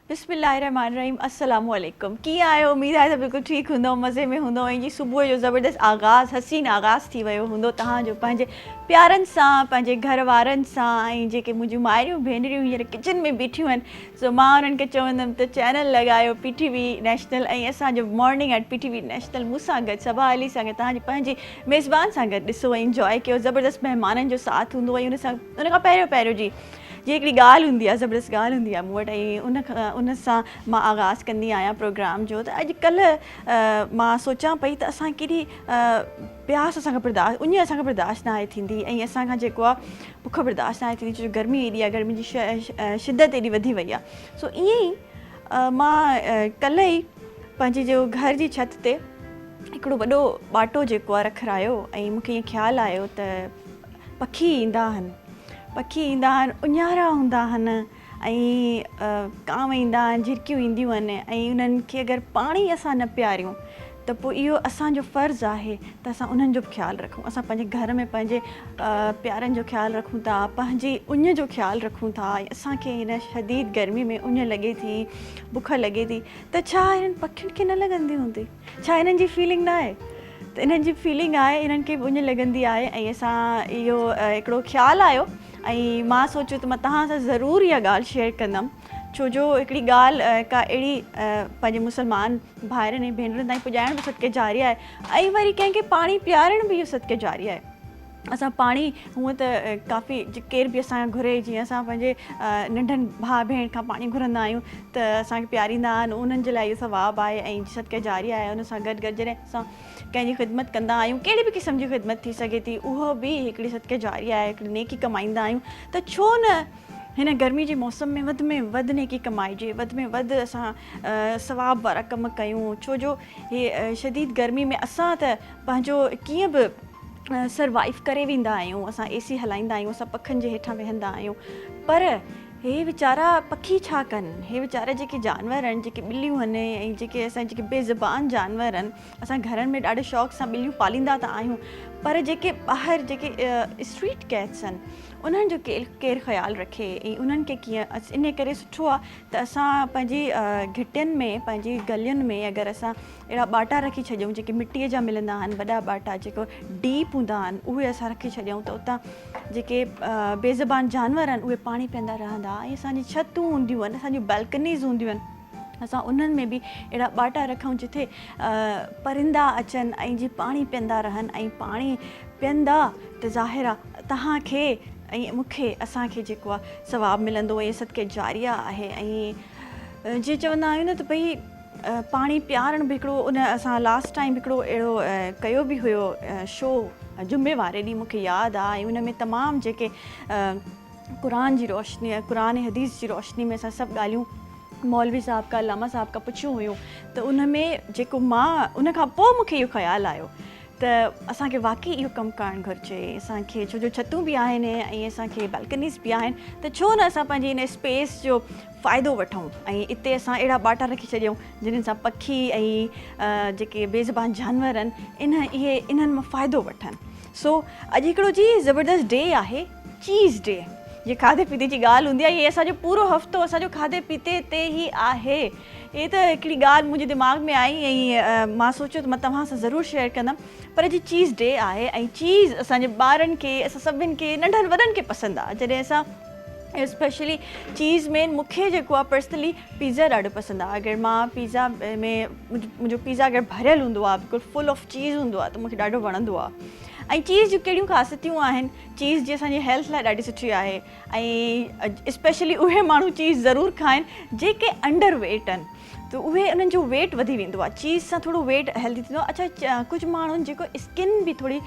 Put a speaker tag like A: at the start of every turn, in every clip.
A: बिस्मिल्लाहिर्रहमानिर्रहीम अस्सलामु अलैकुम। कीअं आहियो? उमेद आहे त बिल्कुलु ठीकु हूंदो, मज़े में हूंदो ऐं जी सुबुह जो ज़बरदस्त आगाज़ हसीन आगाज़ थी वियो हूंदो तव्हांजो पंहिंजे प्यारनि सां, पंहिंजे घर वारनि सां। ऐं जेके मुंहिंजूं माइरियूं भेनरियूं हींअर किचन में बीठियूं आहिनि, सो मां उन्हनि खे चवंदमि त चैनल लॻायो PTV नेशनल ऐं असांजो मॉर्निंग एट PTV नेशनल मूंसां गॾु सबा अली सां गॾु तव्हांजी पंहिंजी मेज़बान सां गॾु ॾिसो ऐं इंजॉय कयो। ज़बरदस्त महिमाननि जो साथ हूंदो ऐं उन खां पहिरियों जी हिकिड़ी ॻाल्हि हूंदी आहे, ज़बरदस्त ॻाल्हि हूंदी आहे मूं वटि, ऐं उन सां मां आगाज़ कंदी आहियां प्रोग्राम जो। त अॼुकल्ह मां सोचां पई त असां केॾी प्यास असांखां बर्दाश्त उञ असांखां बर्दाश्त न आहे थींदी ऐं असांखां जेको आहे बुख बर्दाश्त न आहे थींदी, छो जो गर्मी एॾी आहे, गर्मी जी शिदत एॾी वधी वई आहे। सो ईअं ई मां कल्ह ई पंहिंजी जो घर जी छित ते हिकिड़ो वॾो ॿाटो जेको आहे रखायो ऐं मूंखे ईअं ख़्यालु आयो त पखी ईंदा आहिनि, उञारा हूंदा आहिनि ऐं कांव ईंदा आहिनि, झिरकियूं ईंदियूं आहिनि ऐं उन्हनि खे अगरि पाणी असां न पीआरियूं त पोइ इहो असांजो फ़र्ज़ु आहे त असां उन्हनि जो बि ख़्यालु रखूं। असां पंहिंजे घर में पंहिंजे प्यारनि जो ख़्यालु रखूं था, पंहिंजी उञ जो ख़्यालु रखूं था। ऐं असांखे हिन शदीद गर्मी में उञ लॻे थी, बुख लॻे थी, त छा हिननि पखियुनि खे न लॻंदी हूंदी? छा हिननि जी फीलिंग न आहे? त इन्हनि जी फीलिंग आहे, इन्हनि खे बि उञ लॻंदी आहे। ऐं असां इहो हिकिड़ो ख़्यालु आयो ऐं मां सोचियो त मां तव्हां सां ज़रूरु इहा ॻाल्हि शेयर कंदमि, छो जो हिकिड़ी ॻाल्हि का अहिड़ी पंहिंजे मुस्लमान भाइरनि ऐं भेनरुनि ताईं पुॼाइण बि सदके जारी आहे ऐं वरी कंहिंखे पाणी पीआरण बि इहो सदके जारी आहे। असां पाणी हूअं त काफ़ी केर बि असांखे घुरे, जीअं असां पंहिंजे नंढनि भाउ भेण खां पाणी घुरंदा आहियूं त असांखे पीआरींदा आहिनि, उन्हनि जे लाइ इहो सवाबु आहे ऐं सदके जारी आहे। उन सां गॾु जॾहिं असां कंहिंजी ख़िदमत कंदा आहियूं, कहिड़ी बि क़िस्म जी ख़िदमत थी सघे थी, उहो बि हिकिड़ी सदके जारी आहे, हिकिड़ी नेकी कमाईंदा आहियूं। त छो न हिन गर्मी जे मौसम में वधि नेकी कमाइजे, वधि में वधि असां सवाब वारा कम कयूं, छो जो हे शदीद गर्मी में असां त पंहिंजो कीअं बि सर्वाइव करे वेंदा आहियूं, असां AC हलाईंदा आहियूं, असां पखनि जे हेठां वेहंदा आहियूं, पर हे वीचारा पखी छा कनि? हे वीचारा जेके जानवर आहिनि, जेके ॿिलियूं आहिनि ऐं जेके बेज़बान जानवर आहिनि, असां घरनि में ॾाढे शौक़ सां ॿिलियूं पालींदा त आहियूं, पर जेके ॿाहिरि जेके स्ट्रीट कैट्स आहिनि, उन्हनि जो केरु ख़्यालु रखे ऐं उन्हनि खे कीअं? इन करे सुठो आहे त असां पंहिंजी घिटियुनि में, पंहिंजी गलियुनि में अगरि असां अहिड़ा ॿाटा रखी छॾियूं जेके मिटीअ जा मिलंदा आहिनि, वॾा ॿाटा जेको डीप हूंदा आहिनि, उहे असां रखी छॾियूं त उतां जेके बेज़बान जानवर आहिनि उहे पाणी पीअंदा रहंदा। ऐं असांजी छितूं हूंदियूं आहिनि, असांजियूं बैल्कनीज़ हूंदियूं आहिनि, असां उन्हनि में बि अहिड़ा ॿाटा रखूं जिथे परिंदा अचनि ऐं जीअं पाणी पीअंदा रहनि, ऐं पाणी पीअंदा त ज़ाहिर आहे तव्हांखे ऐं मूंखे, असांखे जेको आहे सवाबु मिलंदो ऐं सदके जारिया आहे। ऐं जीअं चवंदा आहियूं न त भई पाणी पीआरण बि हिकिड़ो, उन असां लास्ट टाइम हिकिड़ो अहिड़ो कयो बि हुयो शो, जुमे वारे ॾींहुं मूंखे यादि आहे, ऐं उन में तमामु जेके क़ुरान जी रोशनी, क़ुरान हदीस जी रोशनी में असां सभु ॻाल्हियूं मौलवी साहब का, लामा साहब का पुछियूं हुयूं। त उन में जेको मां उन खां पोइ मूंखे इहो ख़्यालु आयो त असांखे वाक़ई इहो कमु करणु घुरिजे असांखे, छो जो छितूं बि आहिनि ऐं असांखे बालकनीज़ बि आहिनि, त छो न असां पंहिंजी इन स्पेस जो फ़ाइदो वठूं ऐं इते असां अहिड़ा ॿाटा रखी छॾियूं जिन्हनि सां पखी ऐं जेके बेज़बान जानवर आहिनि इन्हनि मां फ़ाइदो वठनि। सो अॼु हिकिड़ो जी ज़बरदस्त डे आहे, चीज़ डे। ये खाधे पीते जी ॻाल्हि हूंदी आहे, इहे असांजो पूरो हफ़्तो असांजो खाधे पीते ते ई आहे। हे त हिकिड़ी ॻाल्हि मुंहिंजे दिमाग़ में आई ऐं मां सोचियो त मां तव्हां सां ज़रूरु शेयर कंदमि। पर अॼु चीज़ डे आहे ऐं चीज़ असांजे ॿारनि खे, असां सभिनि खे, नंढनि वॾनि खे पसंदि आहे। जॾहिं असां स्पेशली चीज़ में मूंखे जेको आहे पर्सनली पिज़्ज़ा ॾाढो पसंदि आहे। अगरि मां पिज़्ज़ा में मुंहिंजो पिज़्ज़ा अगरि भरियलु हूंदो आहे, बिल्कुलु फुल ऑफ चीज़ हूंदो आहे, त मूंखे ॾाढो वणंदो आहे। ऐं चीज़ जूं कहिड़ियूं ख़ासियतूं आहिनि? चीज़ जी असांजी हेल्थ लाइ ॾाढी सुठी आहे ऐं स्पेशली उहे माण्हू चीज़ ज़रूरु खाइनि जेके अंडर वेट आहिनि, त उहे उन्हनि जो वेट वधी वेंदो आहे। चीज़ सां थोरो वेट हेल्दी थींदो आहे। अच्छा, कुझु माण्हुनि जेको स्किन बि थोरी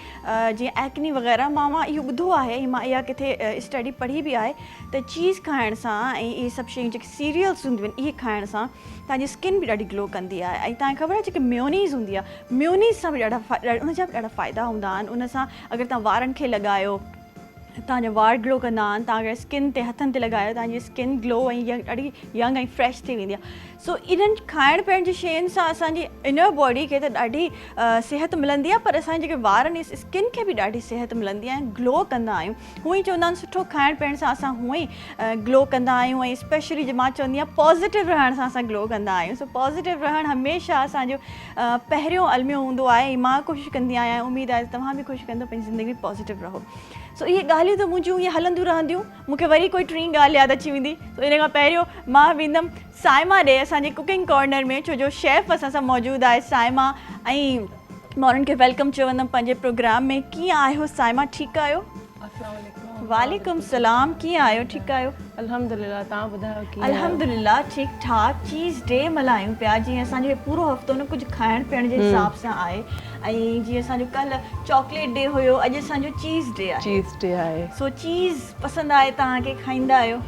A: जीअं एक्नी वग़ैरह, मां इहो ॿुधो आहे ऐं मां इहा किथे स्टडी पढ़ी बि आहे त चीज़ खाइण सां ऐं इहे सभु शयूं जेके सीरियल्स हूंदियूं आहिनि, इहे खाइण सां तव्हांजी स्किन बि ॾाढी ग्लो कंदी आहे। ऐं तव्हांखे ख़बर आहे जेके म्योनीज़ हूंदी आहे, म्योनीज़ सां बि उन जा बि ॾाढा फ़ाइदा हूंदा आहिनि। उन सां अगरि तव्हां वारनि खे लॻायो तव्हांजा वार ग्लो कंदा आहिनि, तव्हां अगरि स्किन ते हथनि ते लॻायो तव्हांजी स्किन ग्लो ऐं ॾाढी यंग ऐं फ्रेश थी वेंदी आहे. सो इन्हनि खाइण पीअण जी शयुनि सां असांजी इनर बॉडी खे त ॾाढी सिहत मिलंदी आहे, पर असांजे जेके वार आहिनि स्किन खे बि ॾाढी सिहत मिलंदी आहे ऐं ग्लो कंदा आहियूं. हूअं ई चवंदा आहिनि सुठो खाइण पीअण सां असां हूअं ई ग्लो कंदा आहियूं ऐं स्पेशली जे मां चवंदी आहियां पॉज़िटिव रहण सां असां ग्लो कंदा आहियूं. सो पॉज़िटिव रहणु हमेशह असांजो पहिरियों अलमियो हूंदो आहे. ऐं मां कोशिशि कंदी आहियां, उमेदु आहे तव्हां बि कोशिशि कंदो पंहिंजी ज़िंदगी में पॉज़िटिव रहो. सो इहे ॻाल्हियूं त मुंहिंजियूं ईअं हलंदियूं रहंदियूं. मूंखे वरी कोई टीं ॻाल्हि यादि अची वेंदी. सो इन खां पहिरियों मां वेंदमि साइमा ॾे असांजे कुकिंग कॉर्नर में, छो जो शेफ़ असां सां मौजूदु आहे साइमा, ऐं मां उन्हनि खे वेलकम चवंदमि पंहिंजे प्रोग्राम में. कीअं आहियो साइमा, ठीकु आहियो? वालेकुम सलाम, कीअं आहियो, ठीकु आहियो?
B: अल्हम्दुलिल्लाह, तव्हां ॿुधायो कीअं?
A: अल्हम्दुलिल्लाह ठीकु ठाक. चीज़ डे मल्हायूं पिया, जीअं असांजो पूरो हफ़्तो न कुझु खाइण पीअण जे हिसाब सां आहे. ऐं जीअं असांजो कल्ह चॉकलेट डे हुयो, अॼु असांजो चीज़ डे आहे.
B: चीज़ डे आहे.
A: सो चीज़ पसंदि आहे तव्हांखे, खाईंदा आहियो?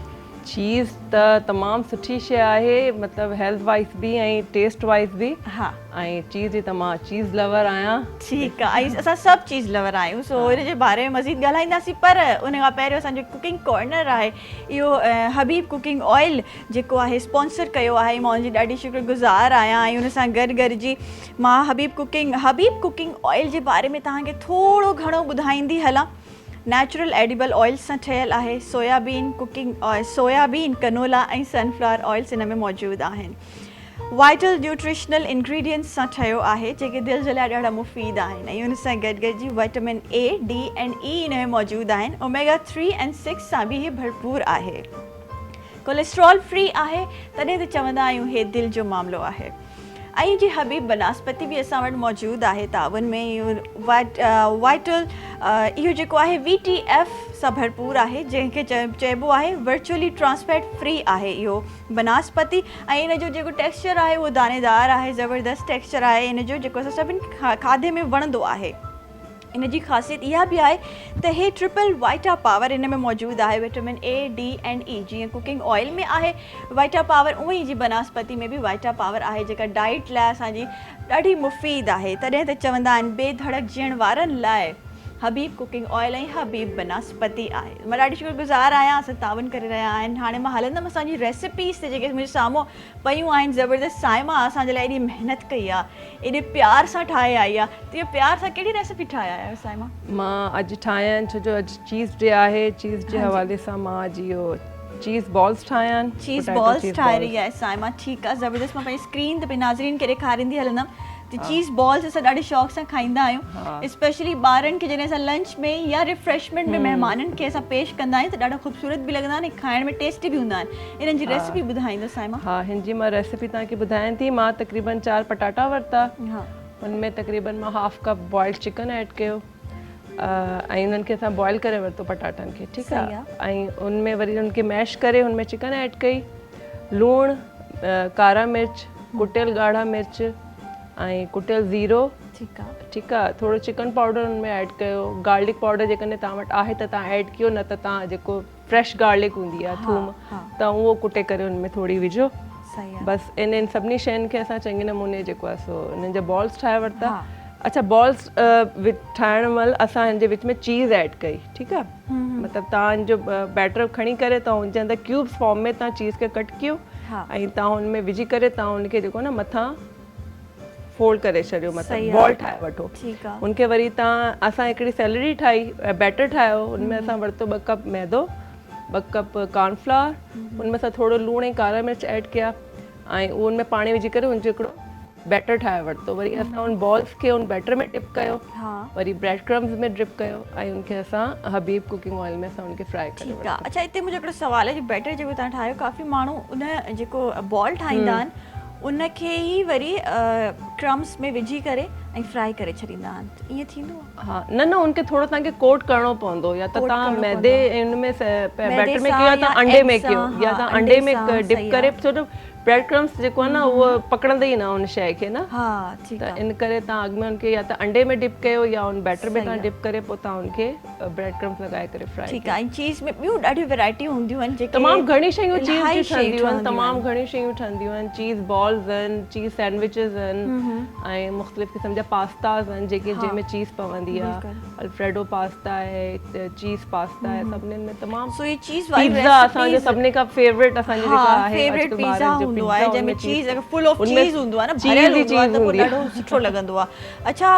B: चीज़ त तमामु सुठी शइ आहे, मतिलबु हेल्थ वाइज़ बि ऐं टेस्ट वाइज़ बि.
A: हा.
B: ऐं चीज़ जी त मां चीज़ लवर आहियां.
A: ठीकु आहे. ऐं असां सभु चीज़ लवर आहियूं. सो हिन जे बारे में मज़ीद ॻाल्हाईंदासीं, पर उन खां पहिरियों असांजो कुकिंग कॉर्नर आहे इहो हबीब कुकिंग ऑयल जेको आहे स्पॉन्सर कयो आहे. मां उनजी ॾाढी शुक्रगुज़ार आहियां. ऐं उन सां गॾु जी मां हबीब कुकिंग ऑयल जे बारे में तव्हांखे थोरो घणो ॿुधाईंदी हलां. नेचुरल एडिबल ऑइल्स सां ठहियलु आहे. Soybean cooking oil, soybean, canola ऐं सनफ्लावर ऑइल्स हिन में मौजूदु आहिनि. वाइटल न्यूट्रिशनल इंग्रीडियंट्स सां ठहियो आहे जेके दिलि जे लाइ ॾाढा मुफ़ीद आहिनि. ऐं उन सां गॾु जी विटामिन A, D ऐं E इन में मौजूदु आहिनि. ओमेगा 3 ऐं 6 सां बि इहे भरपूर आहे. कोलेस्ट्रॉल फ्री आहे, तॾहिं त चवंदा आहियूं हे दिलि जो मामिलो आहे. ऐं जी हबीब बनास्पति बि असां वटि मौजूदु आहे तावन में. वाइटल इहो जेको आहे VTF सां भरपूर आहे, जंहिंखे चइबो आहे वर्चुअली ट्रांसफैट फ्री आहे इहो बनास्पति. ऐं इन जो जेको टेक्सचर आहे उहो दाणेदार आहे, ज़बरदस्त टेक्सचर आहे इन जो, जेको असां सभिनि खाधे में वणंदो आहे. इन जी ख़ासियत इहा बि आहे त हे ट्रिपल वाइटा पावर इन में मौजूदु आहे. विटामिन A, D ऐं E जीअं कुकिंग ऑयल में आहे वाइटा पावर, उअं ई जी बनास्पति में बि वाइटा पावर आहे, जेका डाइट लाइ असांजी ॾाढी मुफ़ीद आहे. तॾहिं त चवंदा आहिनि बेधड़क जीअण वारनि लाइ हबीब कुकिंग ऑयल ऐं हबीब बनास्पति आहे. मां ॾाढी शुक्रगुज़ार आहियां. असां तावन करे रहिया आहिनि. हाणे मां हलंदमि असांजी रेसिपीज़ ते जेके मुंहिंजे साम्हूं पयूं आहिनि. ज़बरदस्त साइमा असांजे लाइ एॾी महिनत कई आहे, एॾे प्यार सां ठाहे आई आहे. त इहो प्यार सां कहिड़ी रेसिपी ठाहे आया आहियो साइमा?
B: मां अॼु ठाहिया आहिनि, छो जो अॼु चीज़ डे आहे. चीज़ जे हवाले सां मां अॼु इहो चीज़ बॉल्स ठाहिया आहिनि.
A: चीज़ बॉल्स ठाहे रही आहे साइमा. ठीकु आहे, ज़बरदस्त. मां पंहिंजी स्क्रीन ते पंहिंजे नाज़रीन खे ॾेखारींदी हलंदमि. चीज़ बॉल्स असां ॾाढे शौक़ सां खाईंदा आहियूं, स्पेशली ॿारनि खे जॾहिं असां लंच में या रिफ्रेशमेंट में महिमाननि खे असां पेश कंदा आहियूं त ॾाढा ख़ूबसूरत बि लॻंदा आहिनि, खाइण में टेस्टी बि हूंदा आहिनि. इन्हनि जी रेसिपी ॿुधाईंदो साइमा?
B: हा, हिन जी मां रेसिपी तव्हांखे ॿुधायां थी. मां तक़रीबन 4 पटाटा वरिता. हुनमें तक़रीबन मां half cup boiled chicken add कयो ऐं उन्हनि खे असां बॉइल करे वरितो पटाटनि खे. ठीकु आहे. ऐं उनमें वरी उनखे मैश करे हुनमें चिकन ऐड कई. लूणु, कारा मिर्च, कुटियल ॻाढ़ा मिर्च ऐं कुटियल ज़ीरो.
A: ठीकु आहे.
B: ठीकु आहे. थोरो चिकन पाउडर हुन में ऐड कयो. गार्लिक पाउडर जेकॾहिं तव्हां वटि आहे त तव्हां ऐड कयो, न त तव्हां जेको फ्रेश गार्लिक हूंदी आहे, थूम, तव्हां उहो कुटे करे हुन में थोरी विझो. बसि इन सभिनी शयुनि खे असां चङे नमूने जेको आहे सो हिननि जा बॉल्स ठाहे वरिता. अच्छा, बॉल्स ठाहिण महिल असां हिन जे विच में चीज़ ऐड कई. ठीकु आहे. मतिलबु तव्हांजो बैटर खणी करे तव्हां हुनजे अंदरि क्यूब्स फॉर्म में तव्हां चीज़ खे कट कयो ऐं तव्हां हुन में विझी करे तव्हां हुनखे जेको न मथां फोल्ड करे छॾियो, मतिलबु बॉल ठाहे वठो. उनखे वरी तव्हां असां हिकिड़ी सैलरी ठाही, बैटर ठाहियो. हुनमें असां वरितो 2 कप मैदो, 2 कप कॉर्नफ्लावर, हुनमें असां थोरो लूणु ऐं कारा मिर्च ऐड कया ऐं उहो हुनमें पाणी विझी करे हुनजो हिकिड़ो बैटर ठाहे वरितो. वरी असां उन बॉल्स खे उन बैटर में डिप कयो, वरी ब्रेड क्रम्स में डिप कयो ऐं उनखे असां हबीब कुकिंग ऑयल में असां उनखे फ्राई करे वरितो.
A: अच्छा, हिते मुंहिंजो हिकिड़ो सुवाल आहे, जो बैटर जेको तव्हां ठाहियो, काफ़ी माण्हू उन जेको बॉल ठाहींदा आहिनि उनखे ई वरी क्रम्स में विझी करे ऐं फ्राई करे छॾींदा आहिनि. ईअं थींदो आहे?
B: हा, न उनखे थोरो तव्हांखे कोट करणो पवंदो, या त तव्हां मैदे हुन में बैटर में कयो या तव्हां अंडे में कयो, या तव्हां अंडे में डिप करे. छो जो ब्रेड क्रम्स जेको आहे न उहो पकड़ंदे ई न उन शइ खे न
A: हा ठीकु
B: त इन करे तव्हां अॻु में उनखे या त अंडे में डिप कयो या उन बैटर में तव्हां डिप करे पोइ तव्हां उनखे ब्रेड क्रम्स लॻाए करे फ्राई
A: ठीकु आहे. ऐं चीज़ में ॿियूं ॾाढियूं वैराइटियूं हूंदियूं आहिनि जेके
B: तमामु घणी शयूं चीज़
A: इलाही
B: जी ठहंदियूं आहिनि,
A: ठहंदियूं
B: तमामु घणी शयूं ठहंदियूं आहिनि. चीज़ बॉल्स आहिनि, चीज़ सैंडविचिस आहिनि ऐं मुख़्तलिफ़ क़िस्म जा पास्ताज़ आहिनि जेके जंहिंमें चीज़ पवंदी आहे. अल्फ्रेडो पास्ता आहे, चीज़ पास्ता आहे, सभिनीनि में तमामु.
A: सो ये चीज़
B: पिज़्ज़ा असांजो सभिनी खां फेवरेट असांजो जेका आहे
A: फेवरेट
B: अॼुकल्ह
A: पिज़्ज़ा
B: ॿारनि जो
A: हूंदो आहे जंहिंमें चीज़ अगरि फुल ऑफ चीज़ हूंदो आहे न भरियल हूंदो आहे त पोइ ॾाढो सुठो लॻंदो आहे. अच्छा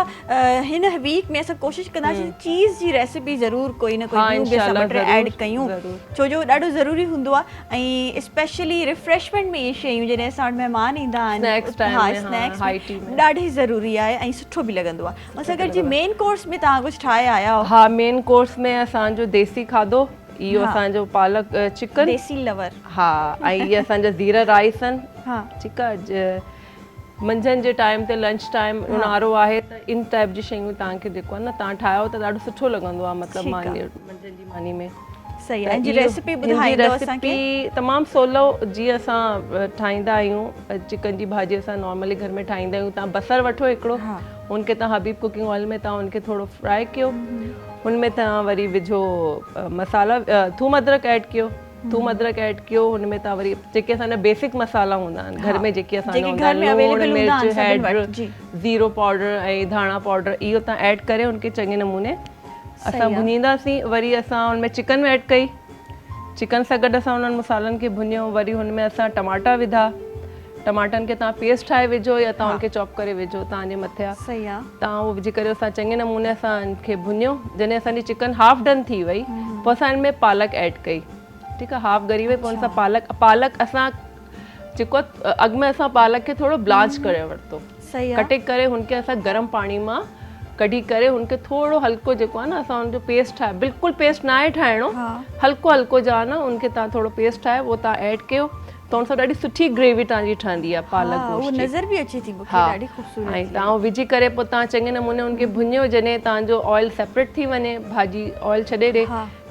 A: हिन वीक में असां कोशिशि कंदासीं चीज़ जी रेसिपी ज़रूरु कोई न कोई ॿियूं बि असां ॿ टे ऐड कयूं छो जो ॾाढो ज़रूरी हूंदो आहे. ऐं स्पेशली रिफ्रेशमेंट में इहे शयूं जॾहिं असां वटि महिमान ईंदा आहिनि स्नैक्स ॾाढी ज़रूरी आहे ऐं सुठो बि लॻंदो आहे. बसि अगरि जी मेन कोर्स में तव्हां कुझु ठाहे आया हो.
B: हा मेन कोर्स में असांजो देसी खाधो इहो असांजो पालक चिकन
A: देसी लवर.
B: हा ऐं इहे असांजा ज़ीरा राइस आहिनि.
A: हा
B: ठीकु आहे. मंझंदि जे टाइम ते लंच टाइम ऊन्हारो आहे त इन टाइप जी शयूं तव्हांखे जेको आहे न तव्हां ठाहियो त ॾाढो सुठो लॻंदो आहे मतिलबु मंझंदि जी मानी में.
A: सही आहे. जी रेसिपी ॿुधाईंदो असांखे.
B: तमामु सवलो जीअं असां ठाहींदा आहियूं चिकन जी भाॼी असां नॉर्मली घर में ठाहींदा आहियूं. तव्हां बसरु वठो हिकिड़ो, हुनखे तव्हां हबीब कुकिंग ऑयल में तव्हां हुनखे थोरो फ्राई कयो. हुनमें तव्हां वरी विझो मसाला, थूम अदरक ऐड कयो. थूम अदरक ऐड कयो. हुनमें तव्हां वरी जेके असांजा बेसिक मसाला हूंदा आहिनि घर में जेके असांजा हूंदा आहिनि लूणु मिर्च हैड ज़ीरो पाउडर ऐं धाणा पाउडर इहो तव्हां ऐड करे हुनखे चङे नमूने असां भुनींदासीं. वरी असां हुनमें चिकन ऐड कई. चिकन सां गॾु असां हुननि मसालनि खे भुनियो. वरी हुनमें असां टमाटा विधा. टमाटनि खे तव्हां पेस्ट ठाहे विझो या तव्हां हुनखे चॉप करे विझो तव्हांजे मथे आहे.
A: सही आहे.
B: तव्हां उहो विझी करे असां चङे नमूने असां हिनखे भुनियो. जॾहिं असांजी चिकन हाफ डन थी वई पोइ असां हिन में पालक ऐड कई. ठीकु आहे. हाफ ॻरी वई पोइ असां पालक असां जेको अॻु में असां पालक खे थोरो ब्लांच करे वरितो. कटे करे हुनखे असां गरम पाणी मां कढी करे हुनखे थोरो हल्को जेको आहे न असां हुनजो पेस्ट ठाहे, बिल्कुलु पेस्ट न आहे ठाहिणो, हल्को हल्को जा न हुनखे तव्हां थोरो पेस्ट ठाहे उहो तव्हां ऐड कयो त हुन सां ॾाढी सुठी ग्रेवी तव्हांजी ठहंदी आहे पालक गोश्त जी.
A: नज़र बि अचे थी मूंखे ॾाढी ख़ूबसूरत.
B: ऐं तव्हां विझी करे पोइ तव्हां चङे नमूने हुनखे भुनियो. जॾहिं तव्हांजो ऑयल सेपरेट थी वञे, भाॼी ऑयल छॾे ॾे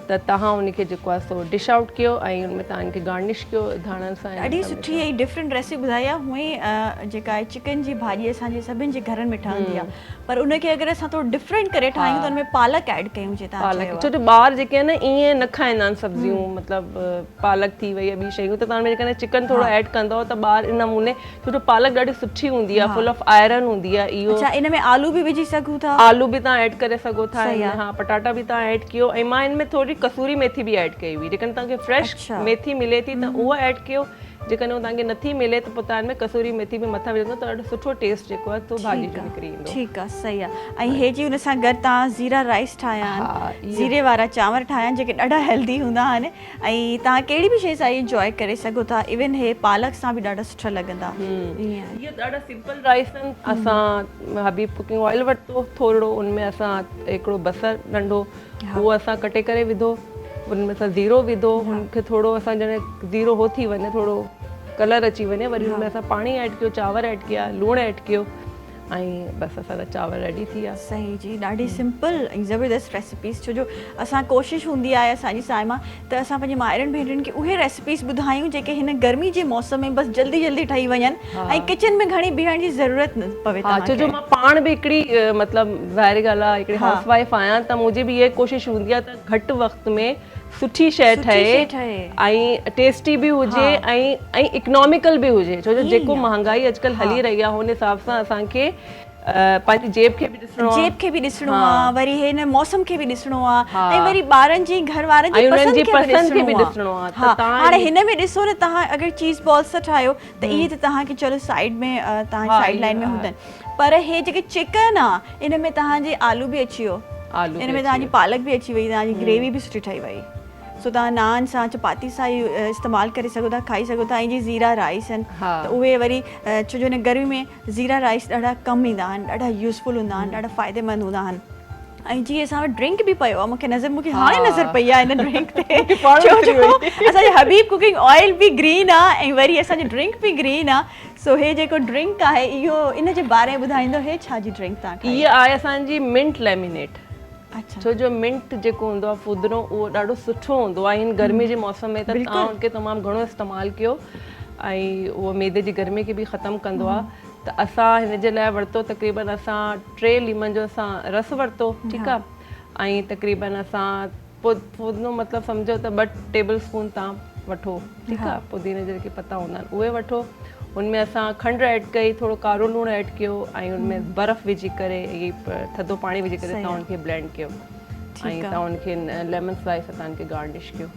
B: त तव्हां हुनखे जेको आहे सो डिश आउट कयो ऐं हुनमें तव्हां हिनखे गार्निश कयो धाणनि सां.
A: ॾाढी सुठी ऐं डिफरेंट रेसिपी ॿुधाई आहे. हूअं ई जेका आहे चिकन जी भाॼी असांजे सभिनि जे घरनि में ठहंदी आहे पर उनखे अगरि असां थोरो डिफरेंट करे ठाहियूं त हुनमें पालक ऐड कयूं.
B: पालक छो जो ॿार जेके आहिनि न ईअं न खाईंदा आहिनि सब्जियूं, मतिलबु पालक थी वई या ॿी शयूं त तव्हां जेकॾहिं चिकन थोरो ऐड कंदव त ॿार इन नमूने छो जो पालक ॾाढी सुठी हूंदी आहे, फुल ऑफ आयरन हूंदी आहे. इहो
A: अच्छा इन में आलू बि विझी सघूं था.
B: आलू बि तव्हां ऐड करे सघो था. हा पटाटा बि तव्हां ऐड कयो. ऐं मां हिन में थोरी कसूरी मेथी बि ऐड कई हुई. जेकॾहिं तव्हांखे फ्रेश मेथी मिले थी त उहा ऐड कयो. जेकॾहिं तव्हांखे नथी मिले त पोइ तव्हां हिन में कसूरी मेथी बि मथां विझंदो त ॾाढो सुठो टेस्ट जेको आहे तो भाॼी जो निकिरी ईंदो.
A: ठीकु आहे. सही आहे. ऐं हे जी हुन सां गॾु तव्हां ज़ीरा राइस ठाहिया आहिनि, ज़ीरे वारा चांवर ठाहिया आहिनि जेके ॾाढा हेल्दी हूंदा आहिनि ऐं तव्हां कहिड़ी बि शइ सां इंजॉय करे सघो था. इवन हे पालक सां बि ॾाढा सुठा लॻंदा.
B: इहे ॾाढा सिंपल राइस आहिनि. असां हबीब कुकिंग ऑयल वरितो थोरो, उनमें असां हिकिड़ो बसरु नंढो उहो असां कटे करे विधो. उनमें असां ज़ीरो विधो. हुनखे थोरो असां जॾहिं ज़ीरो हो थी वञे, थोरो कलर अची वञे, वरी हुनमें असां पाणी ऐड कयो, चांवर ऐड कया, लूणु ऐड कयो ऐं बसि असांजा चांवर रेडी थी विया.
A: सही जी. ॾाढी सिंपल ऐं ज़बरदस्त रेसिपीस. छो जो असां कोशिशि हूंदी आहे असांजी साइमा त असां पंहिंजे माइरनि भेनरुनि खे उहे रेसिपीस ॿुधायूं जेके हिन गर्मी जे मौसम में बसि जल्दी जल्दी ठही वञनि ऐं किचन में घणी बीहण जी ज़रूरत न पवे.
B: छो जो मां पाण बि हिकिड़ी मतिलबु ज़ाहिर ॻाल्हि आहे हिकिड़ी हाउस वाइफ आहियां त मुंहिंजी बि इहा कोशिशि हूंदी आहे त घटि वक़्त में सुठी शइ ठहे ऐं टेस्टी बि हुजे ऐं इकोनॉमिकल बि हुजे. छो जो जेको महांगाई अॼुकल्ह हली रही आहे हुन हिसाब सां असांखे पंहिंजी जेब खे बि ॾिसणो आहे, वरी हिन मौसम खे बि ॾिसणो आहे ऐं वरी ॿारनि जी घर वारनि जी पसंदि खे बि ॾिसणो आहे. हाणे हिन में ॾिसो न तव्हां अगरि चीज़ बॉल्स ठाहियो त इहे त तव्हांखे चलो साइड में तव्हांजी साइड लाइन में हूंदा आहिनि पर हे जेके चिकन आहे इन में तव्हांजे आलू बि अची वियो, इन में तव्हांजी पालक बि अची वई, तव्हांजी ग्रेवी बि सुठी ठही वई. सो तव्हां नान सां चपाती सां इस्तेमालु करे सघो था, खाई सघो था. ऐं जीअं ज़ीरा राइस आहिनि त उहे वरी छो जो हिन गर्मी में ज़ीरा राइस ॾाढा कमु ईंदा आहिनि, ॾाढा यूज़फुल हूंदा आहिनि, ॾाढा फ़ाइदेमंद हूंदा आहिनि. ऐं जीअं असां वटि ड्रिंक बि पियो आहे, मूंखे हाणे नज़र पई आहे हिन ड्रिंक ते. छो जो असांजे हबीब कुकिंग ऑयल बि ग्रीन आहे ऐं वरी असांजी ड्रिंक बि ग्रीन आहे. सो हे जेको ड्रिंक आहे इहो इन जे बारे में ॿुधाईंदो. हे छा जी ड्रिंक तव्हां? इहा आहे असांजी मिंट लेमिनेट. छो जो मिंट जेको हूंदो आहे फुदरो उहो ॾाढो सुठो हूंदो आहे हिन गर्मी जे मौसम में त तव्हां उनखे तमामु घणो इस्तेमालु कयो ऐं उहो मैदे जी गर्मी खे बि ख़तमु कंदो आहे। त असां हिन जे लाइ वरितो तक़रीबन असां 3 लीमन जो असां रस वरितो, ठीकु आहे, ऐं तक़रीबन असां पुदीनो मतिलबु सम्झो त 2 टेबल स्पून तव्हां वठो, ठीकु आहे, पुदीने जे जेके पता हूंदा आहिनि उहे वठो। उनमें असां खंडु ऐड कई, थोरो कारो लूणु ऐड कयो, ऐं उनमें बर्फ़ विझी करे थधो पाणी विझी करे तव्हां उनखे ब्लेंड कयो, ऐं तव्हां उनखे लेमन स्लाइस सां तव्हांखे गार्निश कयो।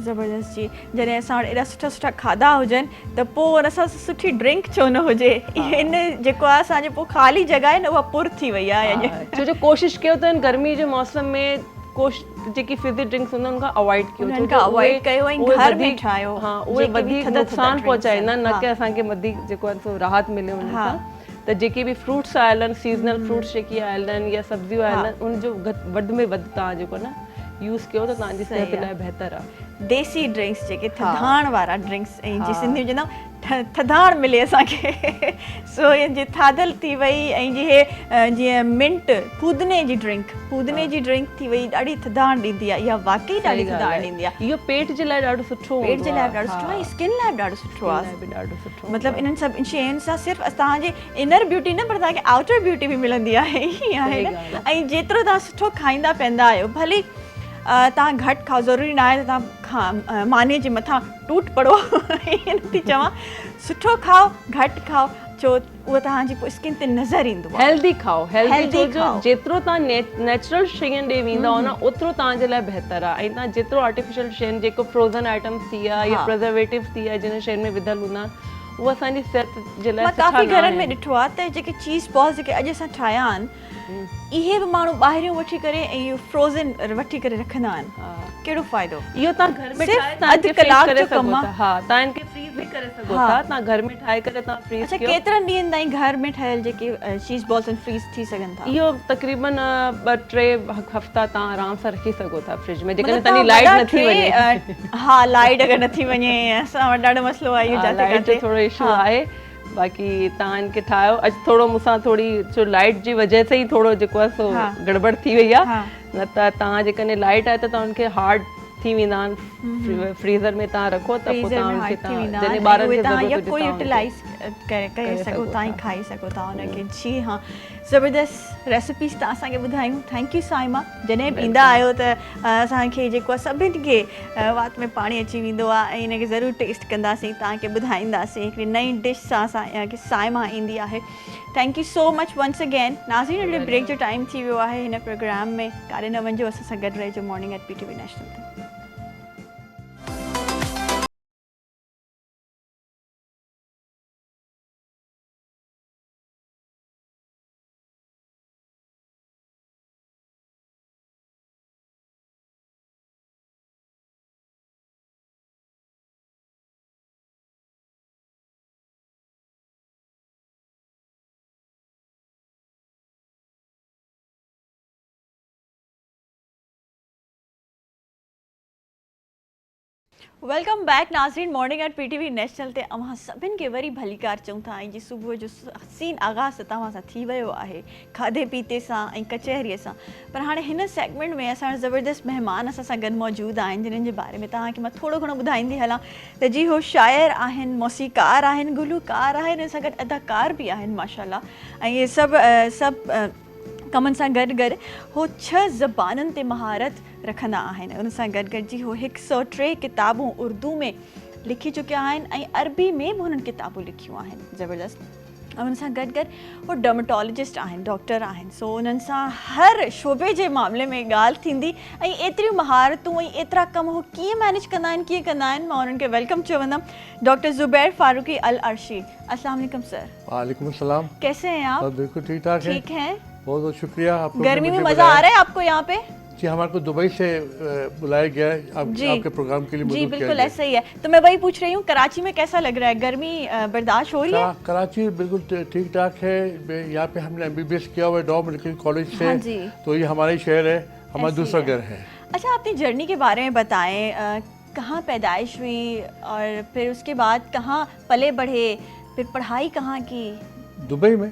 A: ज़बरदस्त जी। जॾहिं असां वटि एॾा सुठा सुठा खाधा हुजनि त पोइ हुन सां सुठी ड्रिंक छो न हुजे। हिन जेको आहे असांजे पोइ ख़ाली जॻह आहे न उहा पुर थी वई आहे।
B: छो जो कोशिशि कयो त गर्मी जे मौसम में जेकी फिज़ी ड्रिंक्स हूंदा उनखां अवॉइड कयो,
A: उन्हनि खां अवॉइड कयो ऐं घर में ठाहियो।
B: हा, उहे वधीक नुक़सानु पहुचाईंदा, न की असांखे वधीक जेको आहे सो राहत मिले उन सां। त जेके बि फ्रूट्स आयल आहिनि, सीज़नल फ्रूट्स जेके आयल आहिनि या सब्जियूं आयल आहिनि, उनजो वधि में वधि तव्हां जेको न यूज़ कयो त तव्हांजी सिहत लाइ बहितर आहे।
A: देसी ड्रिंक्स जेके थधाण वारा ड्रिंक्स, ऐं जी सिंधी चवंदा थधाण मिले असांखे। सो जी थाधल थी वई, ऐं जीअं मिंट पुदीने जी ड्रिंक थी वई, ॾाढी थधाण ॾींदी आहे। इहा वाकई ॾाढी थधाण ॾींदी आहे।
B: इहो पेट जे लाइ ॾाढो सुठो,
A: पेट जे लाइ ॾाढो सुठो आहे, स्किन लाइ बि ॾाढो सुठो आहे। मतिलबु इन्हनि सभु शयुनि सां सिर्फ़ु तव्हांजी इनर ब्यूटी न, पर तव्हांखे आउटर ब्यूटी बि मिलंदी आहे। ईअं आहे न। ऐं जेतिरो तव्हां सुठो खाईंदा पीअंदा आहियो, भली तव्हां घटि खाओ, ज़रूरी न आहे त तव्हां माने जे मथां टूट पड़ो, ईअं नथी चवां। सुठो खाओ, घटि खाओ, छो उहो तव्हांजी पोइ स्किन ते नज़र ईंदो आहे।
B: हेल्दी खाओ, हेल्दी खाओ। जेतिरो तव्हां नेचुरल शयुनि ॾे वेंदा हो न, ओतिरो तव्हांजे लाइ बहितर आहे। ऐं तव्हां जेतिरो आर्टिफिशियल शयुनि, जेको फ्रोज़न आइटम्स थी विया या प्रिजर्वेटिव्स थी विया जिन शयुनि में विधल हूंदा आहिनि, उहो असांजी सिहत जे लाइ
A: मां काफ़ी घरनि में ॾिठो आहे त जेके चीज़ बॉल्स जेके अॼु असां ठाहिया आहिनि, इहे बि माण्हू ॿाहिरियों वठी करे ऐं इहो फ्रोज़न वठी करे रखंदा आहिनि। कहिड़ो फ़ाइदो?
B: इहो तव्हां घर में ठाहे
A: अधु कलाक जो कमु आहे।
B: हा, तव्हां इनखे फ्रीज़ भी करे सघो था। तव्हां घर में ठाहे करे तव्हां फ्रीज़ कयो।
A: केतिरनि ॾींहंनि ताईं घर में ठहियल जेके चीज़ बॉल्स आहिनि फ्रीज़ थी सघनि था?
B: इहो तक़रीबन 2-3 हफ़्ता तव्हां आराम सां रखी सघो था फ्रिज में, जेकॾहिं तव्हांजी लाइट नथी वञे।
A: हा, लाइट अगरि नथी वञे, असां वटि ॾाढो मसलो आहे इहो,
B: लाइट जो थोरो इशू आहे। बाक़ी तव्हां इनखे ठाहियो। अॼु थोरो मूंसां थोरी छो लाइट जी वजह सां ई थोरो जेको आहे सो गड़बड़ थी वई आहे, न त तव्हां जेकॾहिं लाइट आहे त तव्हां उनखे हार्ड थी वेंदा आहिनि। फ्रीज़र में तव्हां रखो त पोइ तव्हां उनखे जॾहिं ॿारनि खे ज़रूरत हुजे
A: कोई यूटिलाइज़ करे सघो था ऐं खाई सघो था उनखे। जी हाँ, ज़बरदस्त रेसिपीज़ तव्हां असांखे ॿुधायूं। Thank you Saima. जॾहिं बि ईंदा आहियो त असांखे जेको आहे सभिनि खे वात में पाणी अची वेंदो आहे, ऐं हिनखे ज़रूरु टेस्ट कंदासीं, तव्हांखे ॿुधाईंदासीं। हिकिड़ी नई डिश सां असांखे साइमा ईंदी आहे। Thank you so much once again. नाज़रीन, हिकिड़े ब्रेक जो टाइम थी वियो आहे हिन प्रोग्राम में। काॾे न वञिजो, असां सां गॾु रहिजो मॉर्निंग एट PTV नेशनल ते। वेलकम बैक नाज़रीन, मॉर्निंग एट PTV नेशनल ते अवां सभिनि खे वरी भलीकार चऊं था। ऐं जी सुबुह जो हसीन आगाज़ तव्हां सां थी वियो आहे, खाधे पीते सां ऐं कचहरीअ सां। पर हाणे हिन सेगमेंट में असां ज़बरदस्त महिमान असां सां गॾु मौजूदु आहिनि, जिन्हनि जे बारे में तव्हांखे मां थोरो घणो ॿुधाईंदी हलां त जी हो शाइर आहिनि, मौसीकार आहिनि, गुलूकार आहिनि, हिन सां गॾु अदाकार बि आहिनि माशाल्लाह। ऐं इहे सभु कमनि सां गॾु गॾु हो 6 ज़बानुनि ते महारत रखंदा आहिनि। उन सां गॾु गॾु जी हो 103 किताबूं उर्दू में लिखी चुकिया आहिनि ऐं अरबी में बि हुननि किताबूं लिखियूं आहिनि। ज़बरदस्त। उन सां गॾु गॾु हो डर्मेटोलॉजिस्ट आहिनि, डॉक्टर आहिनि। सो उन्हनि सां हर शोबे जे मामले में ॻाल्हि थींदी, ऐं एतिरियूं महारतूं ऐं एतिरा कम हो कीअं मैनेज कंदा आहिनि, कीअं कंदा आहिनि। मां उन्हनि खे वेलकम चवंदमि। डॉक्टर ज़ुबैर फारूकी अल अर्शी, अस्सलाम वालेकुम सर।
C: वालेकुम सलाम।
A: कैसे हैं आप?
C: बिल्कुल ठीक ठाक है।
A: ठीक हैं।
C: बहुत बहुत शुक्रिया। आप
A: गर्मी में मजा आ रहा है आपको यहाँ पे?
C: जी, हमारे को दुबई से बुलाया गया है आपके प्रोग्राम के लिए।
A: जी बिल्कुल ऐसा ही है। तो मैं वही पूछ रही हूँ, कराची में कैसा लग रहा है? गर्मी बर्दाश्त हो रही है?
C: कराची बिल्कुल ठीक ठाक है। यहाँ पे हमने MBBS किया हुआ है डॉ मेडिकल कॉलेज से।
A: हाँ जी।
C: तो ये हमारा ही शहर है, हमारा दूसरा घर है।
A: अच्छा, अपनी जर्नी के बारे में बताएं। कहाँ पैदाइश हुई और फिर उसके बाद कहाँ पले बढ़े, फिर पढ़ाई कहाँ की?
C: दुबई में,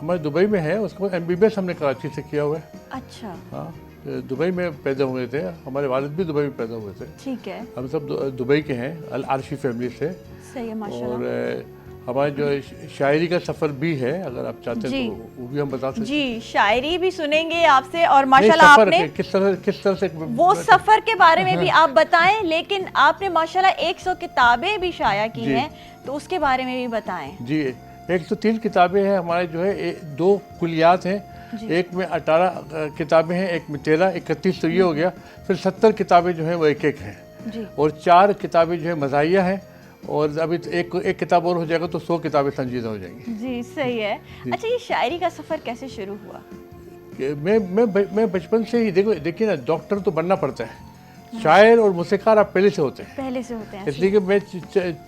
C: हमारे दुबई में है। उसके बाद MBBS हमने कराची से किया हुआ है।
A: अच्छा।
C: हाँ, दुबई में पैदा हुए थे, हमारे वालिद भी दुबई में पैदा हुए थे।
A: ठीक है,
C: हम सब दुबई के हैं, अल आरशी फैमिली से।
A: सही है माशाल्लाह।
C: और हमारा जो शायरी का सफ़र भी है, अगर आप चाहते हैं तो वो भी हम बता सकते हैं।
A: जी, शायरी भी सुनेंगे आपसे, और माशाल्लाह आपने
C: किस तरह से
A: वो सफ़र के बारे में भी आप बताएं, लेकिन आपने माशाल्लाह 100 किताबें भी शाया की हैं, तो उसके बारे में भी बताएं।
C: जी, 103 किताबें हैं हमारे जो है, 2 कुलियात हैं, एक में 18 किताबें हैं, एक में 13, 31 तो ये हो गया, फिर 70 किताबें जो हैं वो एक हैं, और 4 किताबें जो है मज़ाहिया हैं, और अभी तो एक किताब और हो जाएगा तो 100 किताबें संजीदा हो जाएंगी।
A: जी सही है। अच्छा, ये शायरी का सफ़र कैसे शुरू हुआ?
C: मैं बचपन से ही देखिए ना, डॉक्टर तो बनना पड़ता है, शायर और मौसीकार आप पहले से होते हैं। इसलिए कि मैं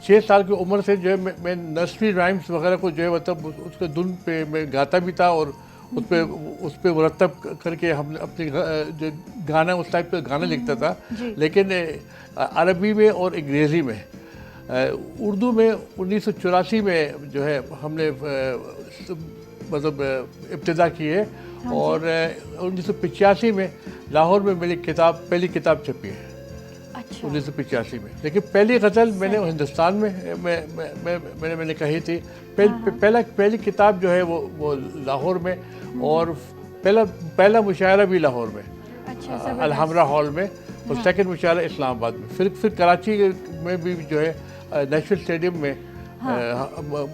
C: 6 साल की उम्र से जो है मैं नर्सरी राइम्स वगैरह को जो है मतलब उसके धुन पे मैं गाता भी था, और उस पे मुरतब करके हम अपने जो गाना, उस टाइप का गाना लिखता था। लेकिन अरबी में और अंग्रेज़ी में, उर्दू में 1984 में जो है हमने मतलब इब्तिदा की है, और 1985 में लाहौर में मेरी पहली किताब छपी है। अच्छा। 1985 में, लेकिन पहली गज़ल मैंने हिंदुस्तान में मैंने कही थी। पहली किताब जो है वो लाहौर में, और पहला मुशायरा भी लाहौर में, अलहमरा हॉल में, और सेकंड मुशायरा इस्लामाबाद में। फिर कराची में भी जो है नेशनल स्टेडियम में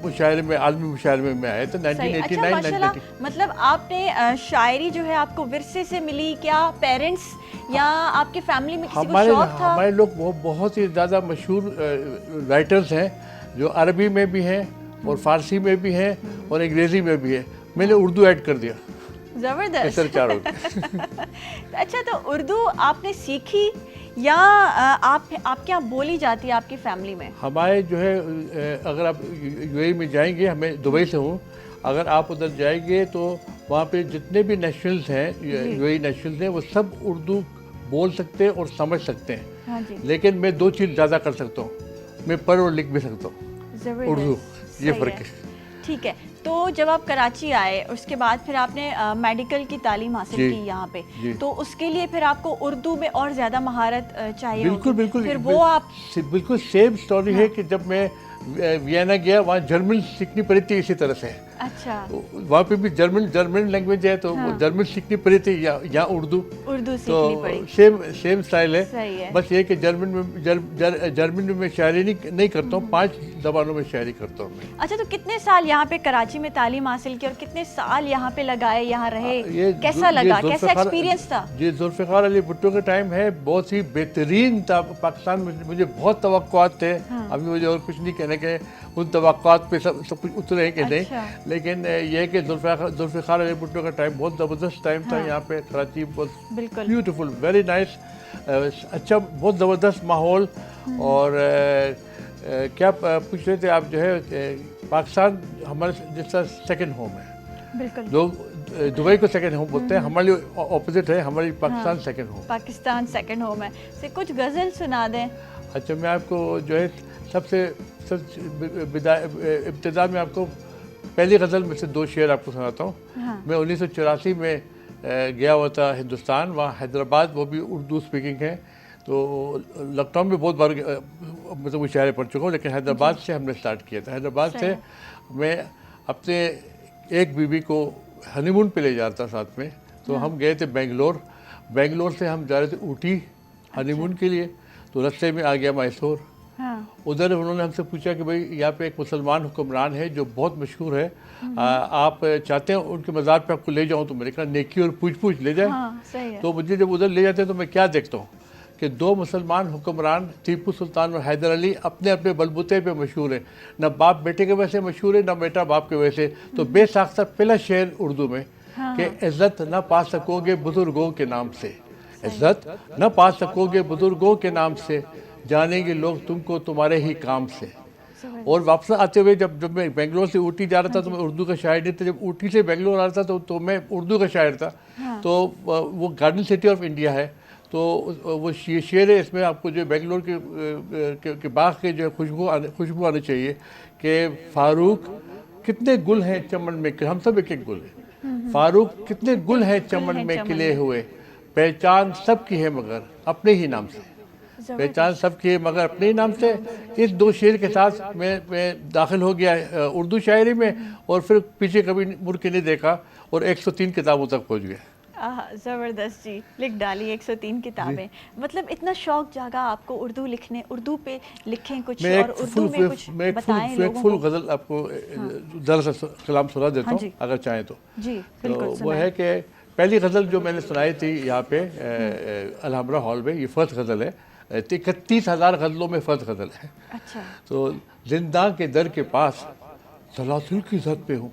C: मुशायरे में, आलमी मुशायरे में मैं आया था 1989।
A: मतलब आपने शायरी जो है आपको विरसे से मिली क्या, पेरेंट्स या आपके फैमिली में किसी को शौक था?
C: हमारे लोग बहुत ही ज़्यादा मशहूर राइटर्स हैं, जो अरबी में भी हैं और फ़ारसी में भी हैं और अंग्रेज़ी में भी है। मैंने उर्दू ऐड कर दिया।
A: ज़बरदस्त। अच्छा, तो उर्दू आपने सीखी या आपके यहाँ बोली जाती है आपकी फैमिली में?
C: हमारे जो है, अगर आप यूएई में जाएंगे, हमें दुबई से हूँ, अगर आप उधर जाएंगे तो वहाँ पे जितने भी नेशनल्स हैं, यूएई नेशनल्स हैं, वो सब उर्दू बोल सकते हैं और समझ सकते हैं।
A: हाँ जी।
C: लेकिन मैं 2 चीज़ ज़्यादा कर सकता हूँ, मैं पढ़ और लिख भी सकता हूँ उर्दू, ये फ़र्क है।
A: ठीक है, तो जब आप कराची आए उसके बाद फिर आपने मेडिकल की तालीम हासिल की यहाँ पे, तो उसके लिए फिर आपको उर्दू में और ज़्यादा महारत चाहिए होगी।
C: बिल्कुल।
A: फिर वो आप
C: बिल्कुल सेम स्टोरी है कि जब मैं वियना गया, वहाँ जर्मन सीखनी पड़ी थी इसी तरह से।
A: अच्छा।
C: वहाँ पे भी जर्मन लैंग्वेज है, तो वो जर्मन सीखनी पड़ी थी, या उर्दू
A: सीखनी पड़ी।
C: सेम स्टाइल है।
A: सही है।
C: बस ये कि जर्मन में मैं शायरी नहीं करता हूँ, 5 ज़बानों में शायरी करता हूँ मैं।
A: अच्छा, तो कितने साल यहाँ पे कराची में तालीम हासिल की और कितने साल यहाँ पे लगाए, यहाँ रहे, कैसा लगा, कैसा एक्सपीरियंस था?
C: जी, जुल्फ़िकार अली भुट्टो का टाइम है, बहुत ही बेहतरीन था पाकिस्तान में। मुझे बहुत तवक्कुआत थे, अभी मुझे और कुछ नहीं कहने के, उन तवक्कुआत पे सब कुछ उतरे हैं कि नहीं। लेकिन ये है कि जुल्फ़िकार अली भुट्टो का टाइम बहुत ज़बरदस्त टाइम था यहाँ पे कराची। बहुत ब्यूटीफुल, वेरी नाइस, अच्छा, बहुत ज़बरदस्त माहौल। और क्या पूछ रहे थे आप, जो है पाकिस्तान हमारे जैसा सेकंड होम है। लोग दुबई को सेकंड होम बोलते हैं, हमारे लिए ऑपोजिट है, हमारी Pakistan second home.
A: Pakistan second home है। से कुछ गज़ल सुना दें।
C: अच्छा, मैं आपको जो है सबसे इब्तिदा में आपको पहली गज़ल में से 2 शेर आपको सुनाता हूँ। मैं 1984 में गया हुआ था हिंदुस्तान, वहाँ हैदराबाद, वो भी उर्दू स्पीकिंग है। तो लखनऊ में बहुत बार मतलब मुशायरे पढ़ चुका हूँ, लेकिन हैदराबाद से हमने स्टार्ट किया था। हैदराबाद से मैं अपने एक बीवी को हनीमून पे ले जाता साथ में, तो हम गए थे बेंगलोर से हम जा रहे थे ऊटी हनीमून के लिए। तो रास्ते में आ गया मैसूर। उधर उन्होंने हमसे पूछा कि भाई यहाँ पे एक मुसलमान हुक्मरान है जो बहुत मशहूर है, आप चाहते हैं उनके मज़ार पे आपको ले जाऊँ? तो मैंने कहा नेकी और पूछ ले जाए।
A: सही है।
C: तो मुझे जब उधर ले जाते हैं तो मैं क्या देखता हूँ कि 2 मुसलमान हुक्मरान, टीपू सुल्तान और हैदर अली, अपने अपने बलबूते पे मशहूर है। न बाप बेटे के वैसे मशहूर है, न बेटा बाप के वैसे। तो बेसाख्ता पहला शेर उर्दू में कि इज़्ज़त न पा सकोगे बुज़ुर्गों के नाम से, इज़्ज़त न पा सकोगे बुज़ुर्गों के नाम से, जानेंगे लोग तुमको तुम्हारे ही काम से। और वापस आते हुए जब मैं बेंगलोर से ऊटी जा रहा था तो मैं उर्दू का शायर नहीं था, जब ऊटी से बेंगलोर आ रहा था तो मैं उर्दू का शायर था। तो वो गार्डन सिटी ऑफ इंडिया है, तो वो शेर है इसमें, आपको जो बेंगलोर के बाग के जो खुशबू आनी चाहिए कि फारूक कितने गुल हैं चमन में, हम सब एक एक गुल हैं। फारूक कितने गुल हैं चमन में खिले हुए, پہچان سب کی ہے مگر اپنے ہی نام سے، پہچان سب کی ہے مگر اپنے ہی نام سے. اس 2 شعر کے ساتھ میں داخل ہو گیا اردو شاعری میں، اور پھر پیچھے کبھی مڑ کے نہیں دیکھا، اور 103 کتابوں تک پہنچ گیا.
A: زبردست جی، لکھ ڈالی 103 کتابیں. مطلب اتنا شوق جاگا آپ کو اردو لکھنے، اردو پہ لکھیں کچھ اور اردو میں کچھ بتائیں لوگوں کو.
C: فل غزل آپ کو دراصل کلام سنا دیتا ہوں اگر چاہیں تو.
A: جی بالکل.
C: وہ ہے کہ پہلی غزل جو میں نے سنائی تھی یہاں پہ الحمرا ہال میں، یہ فرسٹ غزل ہے. 31,000 غزلوں میں فرسٹ غزل ہے.
A: اچھا.
C: تو زنداں کے در کے پاس سلاسل کی زد پہ ہوں،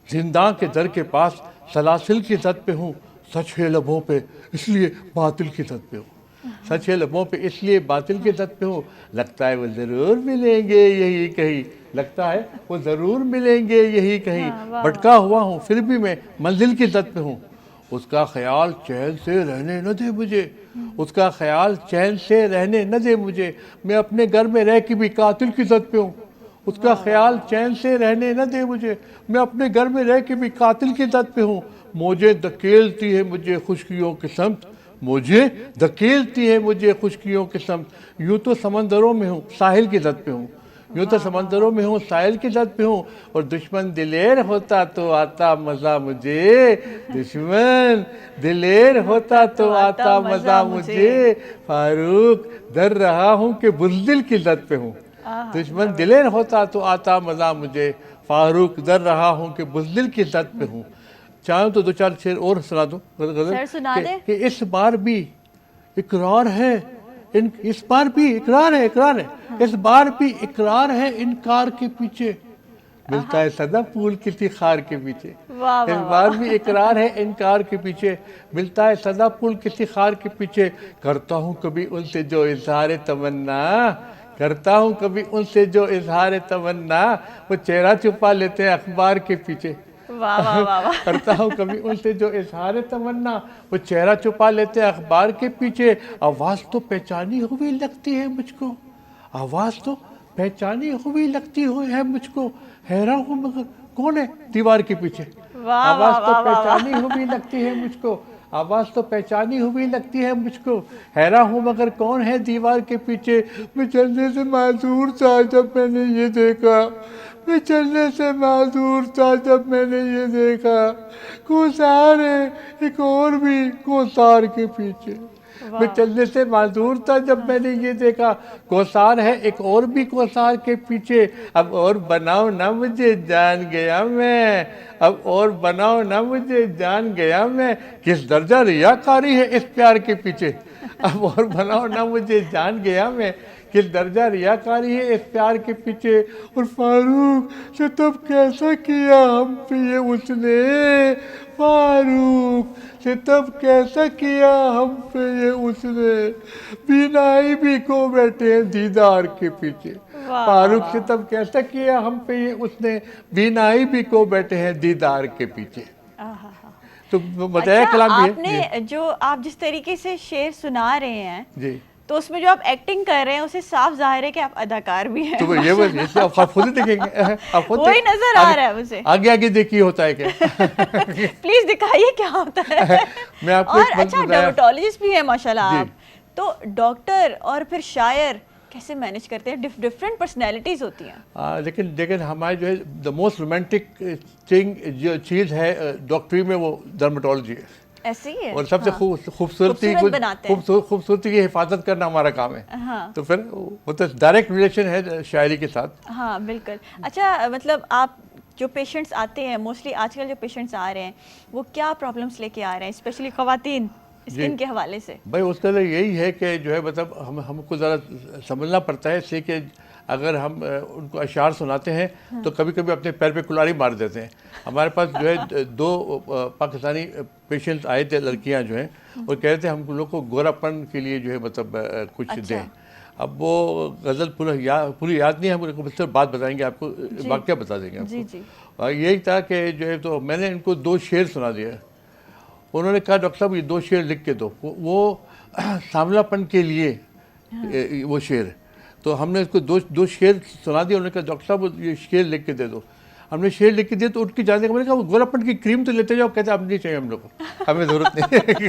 C: زنداں کے در کے پاس سلاسل کی زد پہ ہوں، سچ ہے لبوں پہ اس لیے باطل کی زد پہ ہوں، سچ ہے لبوں پہ اس لیے باطل کی زد پہ ہوں. لگتا ہے وہ ضرور ملیں گے یہی کہیں، لگتا ہے وہ ضرور ملیں گے یہی کہیں، بھٹکا ہوا ہوں پھر بھی میں منزل کی زد پہ ہوں. اس کا خیال چین سے رہنے نہ دے مجھے، اس کا خیال چین سے رہنے نہ دے مجھے، میں اپنے گھر میں رہ کے بھی قاتل کی زد پہ ہوں. اس کا خیال چین سے رہنے نہ دے مجھے، میں اپنے گھر میں رہ کے بھی قاتل کی زد پہ ہوں. موجیں دھکیلتی ہے مجھے خشکیوں کی سمت، موجیں دھکیلتی ہے مجھے خشکیوں کی سمت. یوں تو سمندروں میں ہوں ساحل کی زد پہ ہوں، یوں تو سمندروں میں ہوں ساحل کی زد پہ ہوں. اور دشمن دلیر ہوتا تو آتا مزہ مجھے، دشمن دلیر ہوتا تو آتا مزہ مجھے. فاروق در رہا ہوں کہ بزدل کی زد پہ ہوں، دشمن دلیر ہوتا تو آتا مزہ مجھے. فاروق در رہا ہوں کہ بزدل کی زد پہ ہوں. چاہوں تو 2-4 شعر اور سنا دوں کہ اس بار بھی اقرار ہے، اس بار بھی اقرار ہے، اقرار ہے، اس بار بھی اقرار ہے انکار کے پیچھے، ملتا ہے صدا پھول کسی خار کے پیچھے. اس بار بھی اقرار ہے انکار کے پیچھے، ملتا ہے صدا پھول کسی خار کے پیچھے. کرتا ہوں کبھی ان سے جو اظہار تمنا، کرتا ہوں کبھی ان سے جو اظہار تمنا، وہ چہرہ چھپا لیتے ہیں اخبار کے پیچھے. کرتا ہوں کبھی ان سے جو اظہار تمنا، وہ چہرہ چھپا لیتے ہیں اخبار کے پیچھے. آواز تو پہچانی ہوئی لگتی ہے مجھ کو، آواز تو پہچانی ہوئی لگتی ہے مجھ کو، حیران ہوں مگر کون ہے دیوار کے پیچھے. آواز تو پہچانی ہوئی لگتی ہے مجھ کو، آواز تو پہچانی ہوئی لگتی ہے مجھ کو، حیران ہوں مگر کون ہے دیوار کے پیچھے. میں چلنے سے معذور تھا جب میں نے یہ دیکھا، میں چلنے سے معذور تھا جب میں نے یہ دیکھا، کوثر ہے ایک اور بھی کوثر کے پیچھے. میں چلنے سے معذور تھا جب میں نے یہ دیکھا، کوثر ہے ایک اور بھی کوثر کے پیچھے. اب اور بناؤ نہ مجھے جان گیا میں، اب اور بناؤ نہ مجھے جان گیا میں، کس درجہ ریاکاری ہے اس پیار کے پیچھے. اب اور بناؤ نہ مجھے جان گیا میں، کس درجہ ریاکاری ہے اس پیار کے پیچھے. اور فاروق سے تب کیسا کیا ہم پہ یہ اس نے، فاروق سے تب کیسا کیا ہم پہ یہ اس نے، بینائی بھی کو بیٹھے ہیں دیدار کے پیچھے. فاروق سے تب کیسا کیا ہم پہ یہ اس نے، بینائی بھی کو بیٹھے ہیں دیدار کے پیچھے. تو بتایا کلام بھی ہے.
A: آپ نے جو آپ جس طریقے سے شعر سنا رہے ہیں
C: جی،
A: تو اس میں جو آپ ایکٹنگ کر رہے ہیں اسے صاف ظاہر ہے کہ آپ اداکار بھی ہیں.
C: تو یہ آپ خود ہی دیکھیں گے،
A: وہی نظر آ رہا ہے مجھے.
C: آگے آگے دیکھیے ہوتا ہے کیا.
A: پلیز دکھائیے کیا ہوتا ہے.
C: میں آپ کو
A: اور اچھا ڈرماٹولوجسٹ بھی ہیں ماشاءاللہ آپ، تو ڈاکٹر اور پھر شاعر کیسے مینیج کرتے ہیں؟ ڈفرینٹ پرسنالٹیز ہوتی ہیں.
C: لیکن ہمارے جو ہے دا موسٹ رومانٹک تھنگ جو چیز ہے ڈاکٹری میں وہ ڈرماٹولوجی ہے.
A: ایسے ہی ہے،
C: اور سب سے خوبصورتی کی حفاظت کرنا ہمارا کام ہے. تو پھر وہ تو ڈائریکٹ ریلیشن ہے شاعری کے ساتھ.
A: ہاں بالکل. اچھا مطلب آپ جو پیشنٹس آتے ہیں، موسٹلی آج کل جو پیشنٹس آ رہے ہیں وہ کیا پرابلمس لے کے آ رہے ہیں، اسپیشلی خواتین اسکن کے حوالے سے؟
C: بھائی اس کے لیے یہی ہے کہ جو ہے مطلب ہم کو ذرا سمجھنا پڑتا ہے، اس لیے کہ اگر ہم ان کو اشعار سناتے ہیں تو کبھی کبھی اپنے پیر پہ کلہاڑی مار دیتے ہیں. ہمارے پاس جو ہے 2 پاکستانی پیشنٹس آئے تھے، لڑکیاں جو ہیں، اور کہہ رہے تھے ہم لوگ کو گورا پن کے لیے جو ہے مطلب کچھ دیں. اب وہ غزل پوری یاد نہیں ہے، ہم کو صرف بات بتائیں گے، آپ کو واقعہ بتا دیں گے آپ کو. یہی تھا کہ جو ہے تو میں نے ان کو 2 شعر سنا دیا. انہوں نے کہا ڈاکٹر صاحب یہ 2 شعر لکھ کے دو. وہ سانولا پن کے لیے وہ شعر. تو ہم نے اس کو 2 شعر سنا دیا. انہوں نے کہا ڈاکٹر صاحب یہ شعر لکھ کے دے دو. ہم نے شیر لکھ کے دیا تو اٹھ کے جانے کا میں نے کہا وہ گولاپن کی کریم تو لیتے جاؤ. کہتے اب نہیں چاہیے ہم لوگ کو, ہمیں ضرورت نہیں.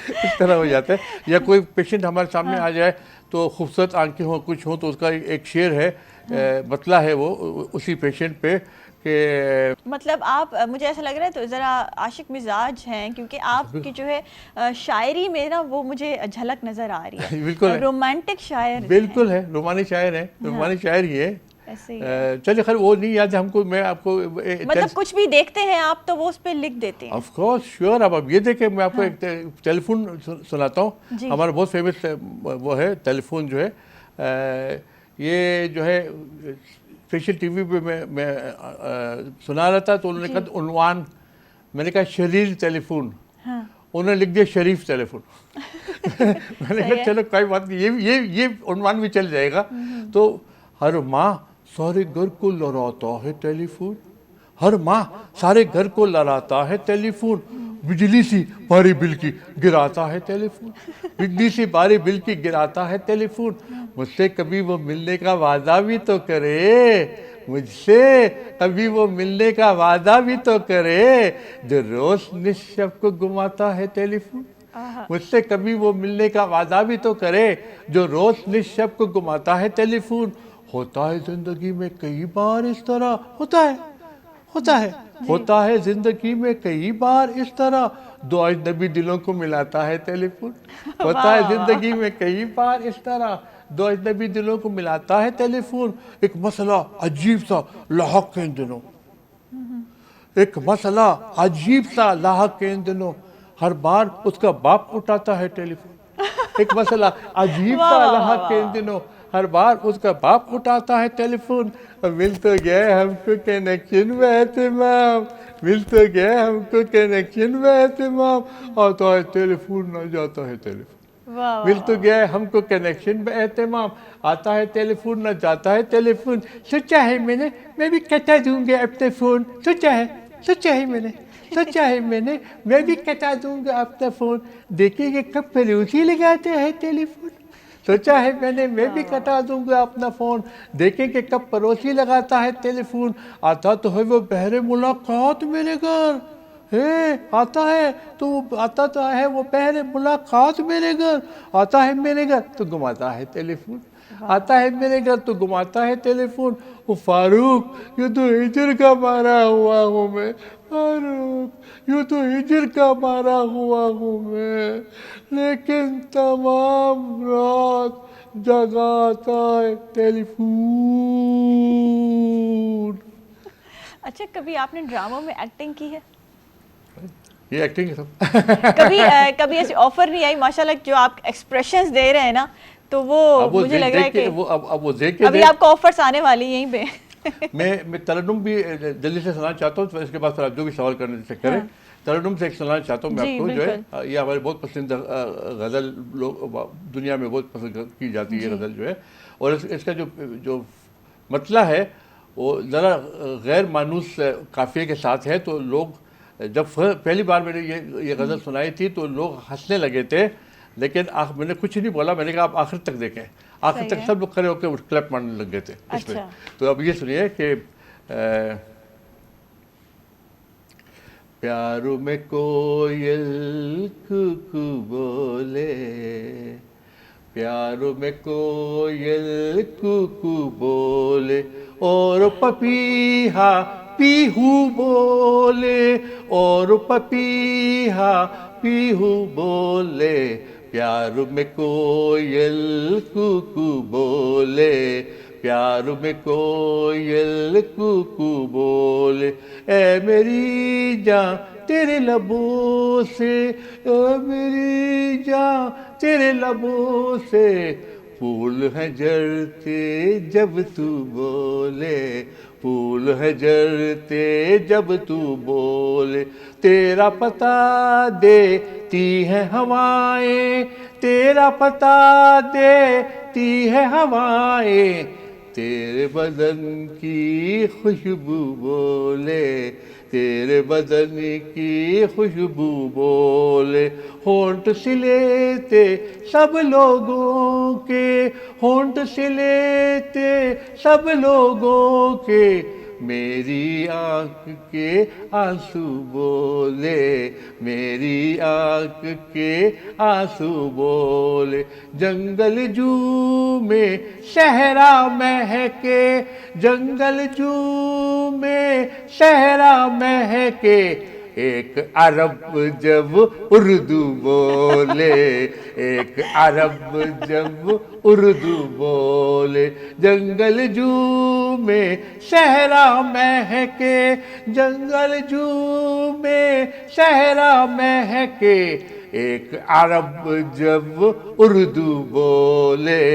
C: اس طرح ہو جاتا ہے. یا کوئی پیشنٹ ہمارے سامنے آ جائے تو خوبصورت آنکھیں ہوں کچھ ہوں تو اس کا ایک شعر ہے, مطلع ہے وہ اسی پیشنٹ پہ کہ
A: مطلب آپ مجھے ایسا لگ رہا ہے تو ذرا عاشق مزاج ہیں, کیونکہ آپ کی جو ہے شاعری میں نا وہ مجھے جھلک نظر آ رہی ہے.
C: بالکل
A: رومانٹک شاعر
C: بالکل ہے, رومانی شاعر ہیں, رومانی شاعر ہی ہے. چلیے خیر وہ نہیں یاد ہے ہم کو, میں آپ کو
A: مطلب کچھ بھی دیکھتے ہیں آپ تو وہ اس پہ لکھ دیتے ہیں.
C: Of course sure. اب یہ دیکھیں میں آپ کو ایک ٹیلی فون سناتا ہوں. ہمارا بہت فیمس وہ ہے ٹیلی فون جو ہے, یہ جو ہے اسپیشل ٹی وی پہ میں سنا رہا تھا تو انہوں نے کہا عنوان, میں نے کہا شریر ٹیلی فون, انہوں نے لکھ دیا شریف ٹیلی فون. میں نے کہا چلو کوئی بات نہیں, یہ عنوان بھی چل جائے گا. تو ہر ماہ سارے گھر کو لڑاتا ہے ٹیلی فون, ہر ماہ سارے گھر کو لڑاتا ہے ٹیلی فون, بجلی سی بھاری بل کی گراتا ہے ٹیلی فون, بجلی سی بھاری بل کی گراتا ہے ٹیلی فون. مجھ سے کبھی وہ ملنے کا وعدہ بھی تو کرے, مجھ سے کبھی وہ ملنے کا وعدہ بھی تو کرے, جو روز نصف کو گھماتا ہے ٹیلی فون. مجھ سے کبھی وہ ملنے کا وعدہ بھی تو کرے, جو روز نصف کو گھماتا ہے ٹیلی فون. ہوتا ہے زندگی میں کئی بار اس طرح, ہوتا ہے زندگی میں کئی بار اس طرح, دو اجنبی دلوں کو ملاتا ہے ٹیلی فون. ہوتا ہے زندگی میں کئی بار اس طرح, دو اجنبی دلوں کو ملاتا ہے ٹیلی فون. ایک مسئلہ عجیب سا لاحق ہے ان دنوں, ایک مسئلہ عجیب سا لاحق ہے ان دنوں, ہر بار اس کا باپ اٹھاتا ہے ٹیلی فون. ایک مسئلہ عجیب سا لاحق ہے ان دنوں, ہر بار اس کا باپ اٹھاتا ہے ٹیلی فون. مل تو گئے ہم کو کنیکشن میں اہتمام, مل تو گئے ہم کو کنیکشن میں اہتمام, آتا ہے ٹیلی فون نہ جاتا ہے ٹیلی فون. مل تو گیا ہم کو کنیکشن میں اہتمام, آتا ہے ٹیلی فون نہ جاتا ہے ٹیلی فون. سوچا ہے میں بھی کٹا دوں گا اپنے فون, سوچا ہے میں نے میں بھی کٹا دوں گا اپنا فون. دیکھیں گے کب پروسی لگاتے ہیں ٹیلی فون. سوچا ہے میں بھی کٹا دوں گا اپنا فون. دیکھیں کہ کب پڑوسی لگاتا ہے ٹیلی فون. آتا تو ہے وہ بہر ملاقات میرے گھر, آتا تو ہے وہ بہر ملاقات میرے گھر. آتا ہے میرے گھر تو گھماتا ہے ٹیلی فون, آتا ہے میرے گھر تو گھماتا ہے ٹیلی فون. وہ فاروق یہ تو ہجر کا مارا ہوا ہوں میں, فاروق یہ تو ہجر کا مارا ہوا ہوں میں, لیکن تمام رات جگاتا ہے ٹیلی فون.
A: اچھا کبھی آپ نے ڈراموں میں ایکٹنگ کی ہے؟
C: یہ ایکٹنگ ہے سب.
A: کبھی ایسی آفر نہیں آئی ماشاءاللہ جو آپ ایکسپریشنز دے رہے ہیں نا, تو وہ مجھے لگ رہا ہے کہ ابھی آپ کو آفرز آنے والی یہیں پہ.
C: میں ترنم بھی جلدی سے سنانا چاہتا ہوں, تو اس کے بعد جو بھی سوال کرنے سے کریں. ترنم سے ایک سنانا چاہتا ہوں میں آپ کو, جو ہے یہ ہمارے بہت پسند غزل لوگ دنیا میں بہت پسند کی جاتی ہے غزل جو ہے, اور اس کا جو مطلع ہے وہ ذرا غیر مانوس قافیے کے ساتھ ہے. تو لوگ جب پہلی بار میں نے یہ غزل سنائی تھی تو لوگ ہنسنے لگے تھے, لیکن میں نے کچھ نہیں بولا, میں نے کہا آپ آخر تک دیکھیں. آخر تک سب لوگ کھڑے ہو کے کلیپ مارنے لگ گئے تھے اس میں. تو اب یہ سنیے کہ پیاروں میں کوئل کوکو بولے, پیاروں میں کوئل کوکو بولے, اور پپیہا پیہو بولے, اور پپیہا پیہو بولے. پیاروں میں کوئل کوکو بولے, پیاروں میں کوئل کوکو بولے. اے میری جاں تیرے لبوں سے, اے میری جاں تیرے لبوں سے, پھول ہیں جھڑتے جب تو بولے, پھول ہیں جھڑتے جب تو بولے. تیرا پتہ دیتی ہے ہوائیں, تیرا پتہ دیتی ہے ہوائیں, تیرے بدن کی خوشبو بولے, تیرے بدن کی خوشبو بولے. ہونٹ سے لیتے سب لوگوں کے, ہونٹ سے لیتے سب لوگوں کے, میری آنکھ کے آنسو بولے، میری آنکھ کے آنسو بولے، جنگل جو میں صحرا مہکے، جنگل جو میں صحرا مہکے، ایک عرب جب اردو بولے، ایک عرب جب اردو بولے، جنگل جو میں صحرا مہکے، جنگل جو میں صحرا مہکے، ایک عرب جب اردو بولے،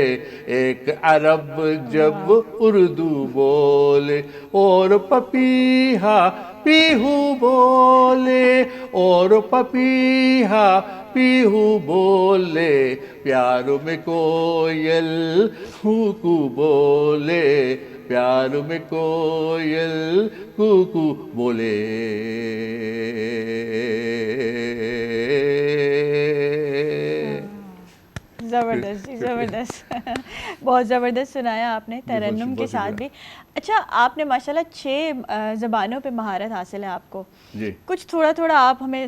C: ایک عرب جب اردو بولے، اور پپیہا پیہو بولے، اور پپیہا پیہو بولے، پیاروں میں کوئل کوکو بولے، پیاروں میں کوئل کوکو بولے۔
A: زبردست جی، زبردست، بہت زبردست سنایا آپ نے ترنم کے ساتھ بھی۔ اچھا، آپ نے ماشاءاللہ 6 زبانوں پہ مہارت حاصل ہے آپ کو،
C: جی
A: کچھ تھوڑا تھوڑا آپ ہمیں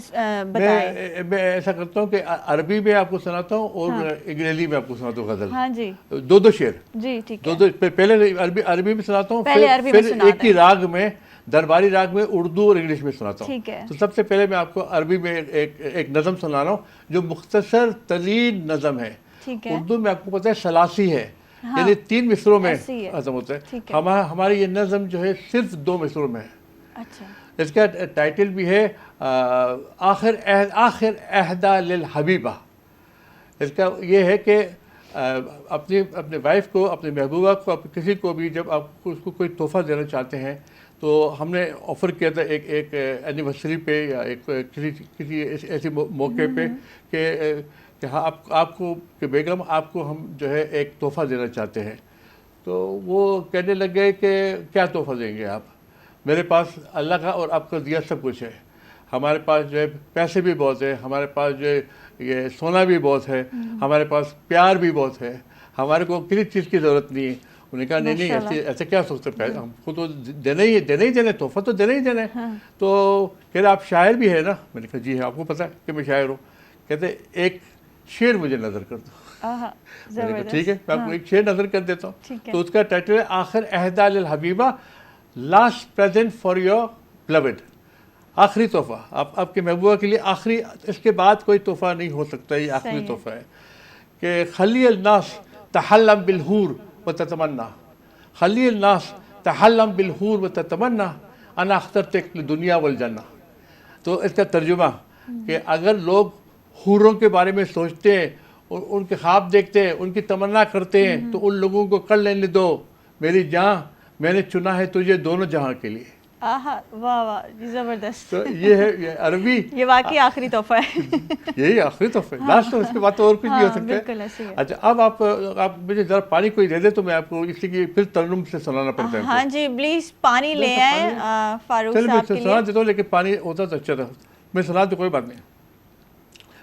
A: بتائیں۔
C: میں ایسا کرتا ہوں کہ عربی میں آپ کو سناتا ہوں اور انگریزی میں آپ کو سناتا ہوں غزل،
A: ہاں جی
C: دو شعر،
A: جی ٹھیک ہے،
C: پہلے عربی میں سناتا ہوں،
A: پہلے عربی میں
C: پھر
A: سنا
C: ایک
A: دیں۔
C: ہی راگ میں، درباری راگ میں اردو اور انگلش میں سناتا ہوں۔
A: ٹھیک ہے،
C: تو سب سے پہلے میں آپ کو عربی میں ایک نظم سنا رہا ہوں جو مختصر ترین نظم ہے۔
A: ٹھیک ہے،
C: اردو میں آپ کو پتہ ہے ثلاثی ہے، یعنی 3 مصروں میں
A: ایسی ہے،
C: ختم ہوتا ہے۔
A: ٹھیک ہے،
C: ہماری یہ نظم جو ہے صرف 2 مصروں میں ہے۔
A: اچھا
C: اس کا ٹائٹل بھی ہے آخر عہدہ للحبیبہ۔ اس کا یہ ہے کہ اپنے وائف کو، اپنے محبوبہ کو، کسی کو بھی جب آپ اس کو کوئی تحفہ دینا چاہتے ہیں تو ہم نے آفر کیا تھا ایک اینیورسری پہ یا ایک کسی ایسے موقع پہ کہ ہاں آپ کو کہ بیگم آپ کو ہم جو ہے ایک تحفہ دینا چاہتے ہیں۔ تو وہ کہنے لگ گئے کہ کیا تحفہ دیں گے آپ؟ میرے پاس اللہ کا اور آپ کا دیا سب کچھ ہے، ہمارے پاس جو ہے پیسے بھی بہت ہیں، ہمارے پاس جو ہے یہ سونا بھی بہت ہے، ہمارے پاس پیار بھی بہت ہے، ہمارے کو کسی چیز کی ضرورت نہیں ہے۔ انہوں نے کہا نہیں ایسے کیا سوچتے ہیں، ہم کو تو دینا ہی دینا تحفہ تو دینا ہی دینا ہے۔ تو کہہ رہے آپ شاعر بھی ہے نا؟ میں نے کہا جی ہاں، آپ کو پتہ ہے کہ میں شاعر ہوں۔ کہتے ایک شعر مجھے نظر کر دو۔ میں نے کہا ٹھیک ہے، میں آپ کو ایک شعر نظر کر دیتا ہوں۔ تو اس کا ٹائٹل ہے آخر عہدہ للحبیبہ، last present for your beloved, آخری تحفہ آپ کے محبوبہ کے لیے، آخری، اس کے بعد کوئی تحفہ نہیں ہو سکتا، یہ آخری تحفہ ہے کہ خلی الناس تحلم بالحور وتتمنى، خلی الناس تحلم بالحور وتتمنى انا اخترتک للدنیا والجنہ۔ تو اس کا ترجمہ کہ اگر لوگ حوروں کے بارے میں سوچتے ہیں، ان کے خواب دیکھتے ہیں، ان کی تمنا کرتے ہیں، تو ان لوگوں کو کر لینے دو میری جان، میں نے چنا ہے تجھے دونوں جہاں کے لیے۔
A: آہا، واہ واہ، زبردست۔
C: تو یہ ہے یہ عربی،
A: یہ واقعی آخری تحفہ ہے،
C: یہی آخری تحفہ ہے، لاسٹ تو اس کے بعد تو اور کچھ نہیں ہو سکتا ہے۔
A: بالکل ایسے ہی ہے۔
C: اچھا اب آپ مجھے ذرا پانی کوئی دے دے تو میں آپ کو اس لیے پھر ترنم سے سنانا پڑتا ہے۔
A: ہاں جی پلیز پانی لے آئیں فاروق
C: چلے میں
A: صاحب کے لیے۔
C: سنا دیتا ہوں، لیکن پانی ہوتا تو اچھا تھا، میں سنا تو کوئی بات نہیں۔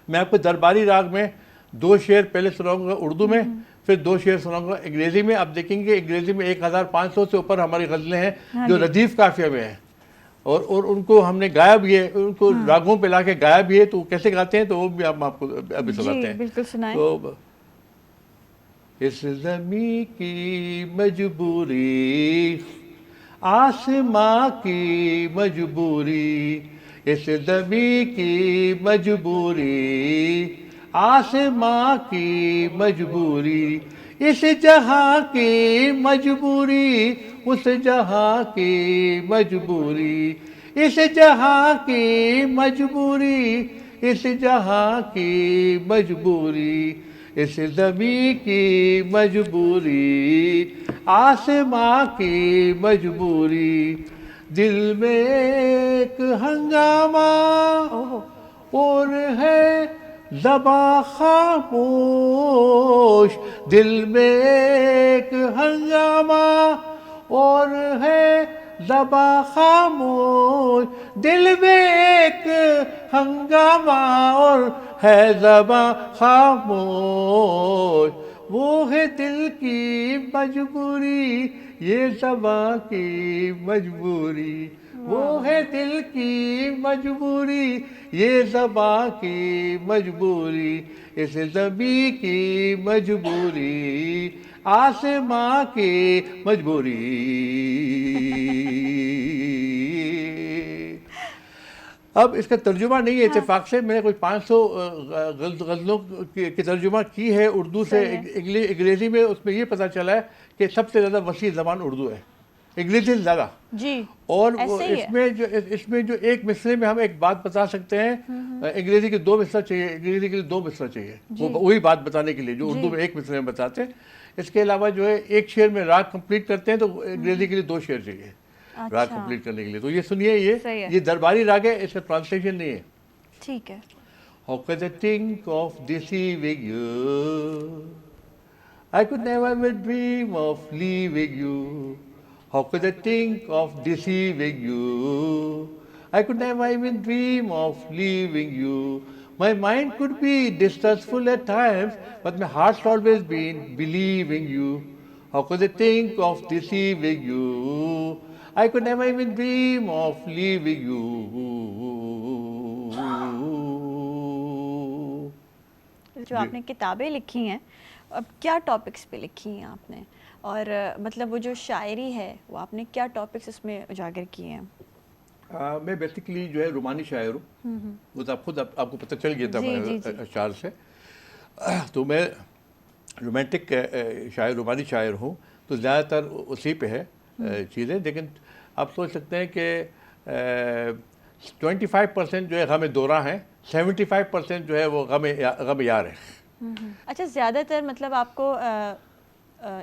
C: میں آپ کو درباری راگ میں 2 شعر پہلے سناؤں گا اردو میں، پھر 2 شعر سناؤں گا انگریزی میں۔ آپ دیکھیں گے انگریزی میں 1500 سے اوپر ہماری غزلیں ہیں جو ردیف قافیہ میں ہیں، اور ان کو ہم نے گایا بھی ہے، ان کو راگوں پہ لا کے گایا بھی ہے۔ تو وہ کیسے گاتے ہیں تو وہ بھی ہم آپ کو ابھی سناتے ہیں۔
A: بالکل سنائیں۔
C: تو اس زمیں کی مجبوری، آسماں کی مجبوری، اس زمیں کی مجبوری، آسماں کی مجبوری، اس جہاں کی مجبوری، اس جہاں کی مجبوری، اس جہاں کی مجبوری، اس جہاں کی مجبوری، اس زمیں کی مجبوری، آسماں کی مجبوری، دل میں ایک ہنگامہ اور ہے زباں خاموش، دل میں ایک ہنگامہ اور ہے زباں خاموش، دل میں ایک ہنگامہ اور ہے زباں خاموش، وہ ہے دل کی مجبوری، یہ زباں کی مجبوری وہ ہے دل کی مجبوری یہ زباں کی مجبوری اس زمیں کی مجبوری آسماں کی مجبوری. اب اس کا ترجمہ نہیں ہے, اتفاق سے میں نے کوئی 500 غزلوں کی ترجمہ کی ہے اردو سے انگریزی میں. اس میں یہ پتہ چلا ہے کہ سب سے زیادہ وسیع زبان اردو ہے, انگریزی سے زیادہ.
A: جی
C: اور اس میں جو ایک مصرے میں ہم ایک بات بتا سکتے ہیں, انگریزی کے 2 مصرع چاہیے, انگریزی کے لیے 2 مصرع چاہیے وہی بات بتانے کے لیے جو اردو میں ایک مصرے میں بتاتے ہیں. اس کے علاوہ جو ہے ایک شعر میں راگ کمپلیٹ کرتے ہیں تو انگریزی کے لیے 2 شعر چاہیے راگ کمپلیٹ کرنے کے لیے. تو یہ سنیے, یہ درباری راگ ہے, اس کا ٹرانسلیشن نہیں ہے.
A: ٹھیک ہے.
C: How could I think of deceiving you? I could never even dream of leaving you. How could I think of deceiving you? I could never even dream of leaving you. My mind could be distrustful at times, but my heart's always been believing you. How could I think of deceiving you? I could never even dream of leaving you.
A: جو آپ نے کتابیں لکھی ہیں, اب کیا topics پہ لکھی ہیں آپ نے, اور مطلب وہ جو شاعری ہے وہ آپ نے کیا ٹاپکس اس میں اجاگر کیے ہیں؟
C: میں بیسیکلی جو ہے رومانی شاعر ہوں, وہ تو خود آپ کو پتہ چل گیا تھا اشعار سے. تو میں رومانٹک شاعر, رومانی شاعر ہوں, تو زیادہ تر اسی پہ ہے چیزیں. لیکن آپ سوچ سکتے ہیں کہ 25% جو ہے غم دورہ ہیں, 75% جو ہے وہ غم یار ہے.
A: اچھا, زیادہ تر مطلب آپ کو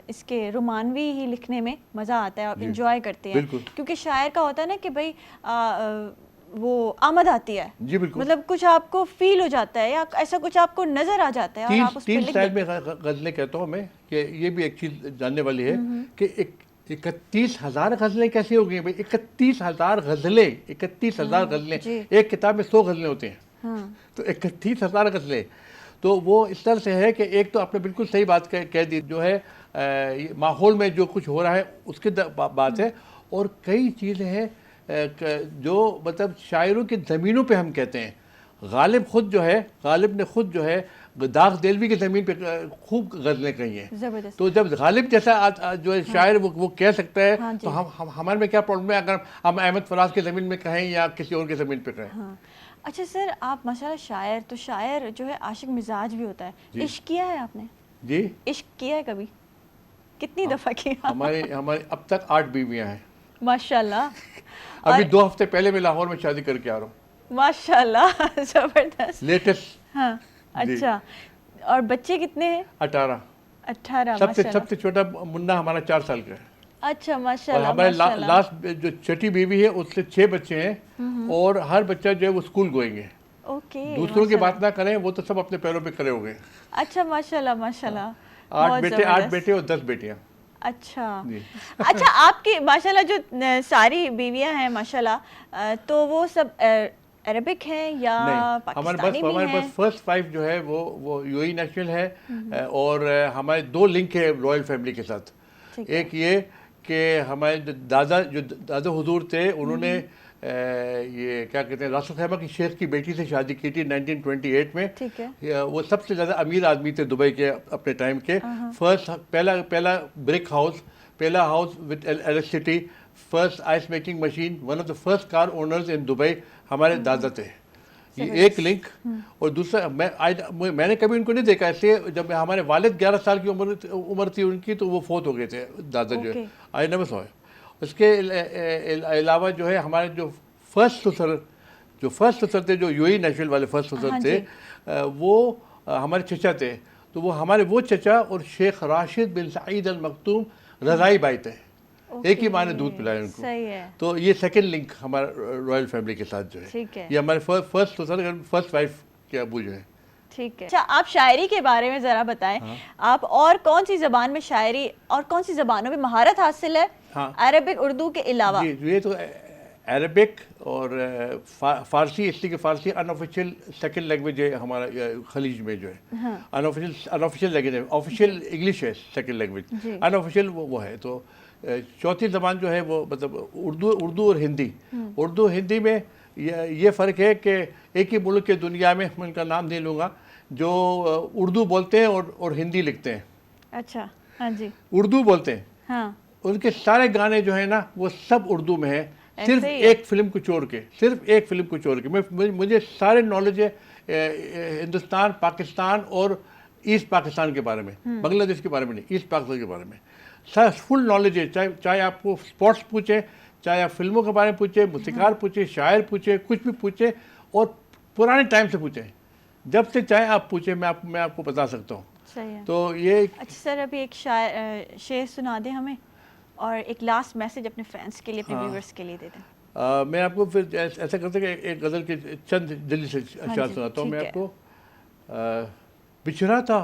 A: اس کے رومانوی ہی لکھنے میں مزہ آتا ہے, آپ انجوائے کرتے ہیں, کیونکہ شاعر کا ہوتا ہے نا کہ بھائی وہ آمد آتی ہے,
C: جی بالکل,
A: مطلب کچھ آپ کو فیل ہو جاتا ہے یا ایسا کچھ آپ کو نظر آ جاتا ہے اور آپ اس پہ لکھ دیتے ہیں.
C: 3 سٹائل میں غزلیں کہتا ہوں میں, کہ یہ بھی ایک چیز جاننے والی ہے کہ 31,000 غزلیں کیسے ہو گئی ہیں بھائی؟ 31,000 غزلیں, 31,000 غزلیں, ایک کتاب میں 100 غزلیں ہوتے ہیں, تو 31,000 غزلیں. تو وہ اس طرح سے ہے کہ ایک تو آپ نے بالکل صحیح بات کہہ دی, جو ہے ماحول میں جو کچھ ہو رہا ہے اس کی بات ہے, اور کئی چیزیں ہیں جو مطلب شاعروں کی زمینوں پہ ہم کہتے ہیں. غالب نے خود جو ہے داغ دلوی کی زمین پہ خوب غزلیں کہی ہیں. تو جب غالب جیسا جو ہے شاعر وہ کہہ سکتا ہے, تو ہمارے میں کیا پرابلم ہے اگر ہم احمد فراز کی زمین میں کہیں یا کسی اور کی زمین پہ کہیں.
A: اچھا سر, آپ ماشاءاللہ شاعر, تو شاعر جو ہے عاشق مزاج بھی ہوتا ہے. عشق کیا ہے آپ نے؟
C: جی,
A: عشق کیا ہے کبھی؟ کتنی دفعہ کیا؟
C: ہمارے اب تک 8 بیویاں ہیں
A: ماشاءاللہ.
C: ابھی 2 ہفتے پہلے میں لاہور میں شادی کر کے آ رہا ہوں.
A: ماشاءاللہ, زبردست,
C: لیٹسٹ.
A: ہاں اچھا, اور بچے کتنے ہیں؟
C: 18. سب سے چھوٹا منا ہمارا 4 سال کا ہے.
A: اچھا ماشاءاللہ.
C: اور ہمارے لاسٹ جو چھٹی بیوی ہے اس سے 6 بچے ہیں, اور ہر بچہ جو ہے وہ اسکول گوئنگ ہے. دوسروں کی بات نہ کریں, وہ تو سب اپنے پیروں پہ کھڑے ہو گئے.
A: اچھا ماشاءاللہ ماشاءاللہ.
C: 8 بیٹے اور 10 بیٹیاں.
A: اچھا اچھا, آپ کی ماشاءاللہ جو ساری بیویاں ہیں ماشاءاللہ, تو وہ سب عربک ہیں یا پاکستانی بھی ہیں؟
C: ہمارے پاس فرسٹ 5 جو ہے وہ یو اے نیشنل ہے, اور ہمارے 2 لنک ہے رائل فیملی کے ساتھ. ایک یہ کہ ہمارے دادا حضور تھے, انہوں نے یہ کیا کہتے ہیں راشد خیمہ کی شیخ کی بیٹی سے شادی کی تھی 1928 میں. وہ سب سے زیادہ امیر آدمی تھے دبئی کے اپنے ٹائم کے. پہلا برک ہاؤس, پہلا house with electricity, first ice making machine, one of the first car owners in Dubai ہمارے دادا تھے. یہ ایک لنک. اور دوسرا میں نے کبھی ان کو نہیں دیکھا ایسے. جب ہمارے والد 11 سال کی عمر تھی ان کی, تو وہ فوت ہو گئے تھے دادا جو ہے, آئی نیور سو. اس کے علاوہ جو ہے ہمارے جو فرسٹ سسر تھے, جو یو اے نیشنل والے فرسٹ سسر تھے, وہ ہمارے چچا تھے. تو وہ ہمارے وہ چچا اور شیخ راشد بن سعید المختوم رضائی بھائی تھے, ایک ہی ماں نے دودھ پلایا ان کو. تو یہ سیکنڈ لنک ہمارا رائل فیملی کے ساتھ جو ہے, یہ ہمارے فرسٹ سسر, فرسٹ وائف کے ابو جو ہے.
A: ٹھیک ہے. اچھا, آپ شاعری کے بارے میں ذرا بتائیں. آپ اور کون سی زبان میں شاعری اور کون سی زبانوں میں مہارت حاصل ہے عربک اردو کے علاوہ؟
C: یہ تو عربک اور فارسی, اس لیے کہ فارسی ان آفیشیل سیکنڈ لینگویج ہے ہمارا خلیج میں جو ہے. ان آفیشیل لینگویج ہے, آفیشیل انگلش ہے سیکنڈ لینگویج, ان آفیشیل وہ ہے. تو चौथी ज़बान जो है वो मतलब उर्दू और हिंदी। उर्दू हिंदी में ये फ़र्क है कि एक ही मुल्क के दुनिया में, मैं उनका नाम नहीं लूँगा, जो उर्दू बोलते हैं और हिंदी लिखते हैं।
A: अच्छा, हाँ जी।
C: उर्दू बोलते हैं,
A: हाँ,
C: उनके सारे गाने जो है ना वो सब उर्दू में है, सिर्फ एक फिल्म को छोड़ के, सिर्फ एक फिल्म को छोड़ के। मुझे सारे नॉलेज है हिंदुस्तान, पाकिस्तान और ईस्ट पाकिस्तान के बारे में, बांग्लादेश के बारे में नहीं, ईस्ट पाकिस्तान के बारे में सर फुल नॉलेज है। चाहे आपको स्पोर्ट्स पूछे, चाहे आप फिल्मों के बारे में पूछे, मूसीकार पूछे, शायर पूछे, कुछ भी पूछे, और पुराने टाइम से पूछे, जब से चाहे आप पूछे, मैं आपको बता सकता हूँ।
A: सही है।
C: तो ये
A: अच्छा सर, अभी एक शेर सुना दें हमें, और एक लास्ट मैसेज अपने फैंस के लिए, अपने व्यूअर्स के लिए दे दें।
C: मैं आपको फिर ऐसा करते कि एक गज़ल के चंद जल्दी से अशार सुनाता हूँ। मैं आपको बिछड़ा था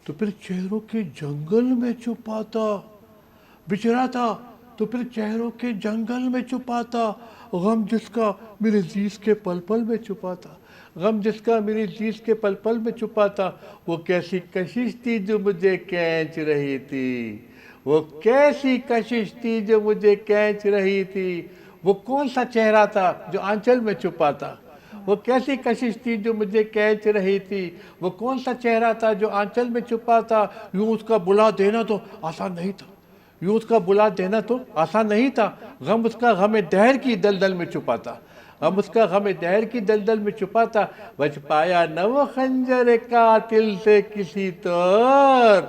C: तो फिर चेहरों के जंगल में छुपा था, बिछड़ा था तो फिर चेहरों के जंगल में छुपा था, गम जिसका मेरे जीस के पल पल में छुपा था, गम जिसका मेरी जीस के पल पल में छुपा था। वो कैसी कशिश थी जो मुझे खींच रही थी, वो कैसी कशिश थी जो मुझे खींच रही थी, वो कौन सा चेहरा था जो आंचल में छुपा था, वो कैसी कशिश थी जो मुझे खींच रही थी, वो कौन सा चेहरा था जो आंचल में छुपा था। यूँ उसका बुला देना तो आसान नहीं था, यूँ उसका बुला देना तो आसान नहीं था, गम उसका गम दहर की दलदल में छुपा था, गम उसका गम दहर की दलदल में छुपा था। बच पाया न वो खंजर कातिल से किसी तौर,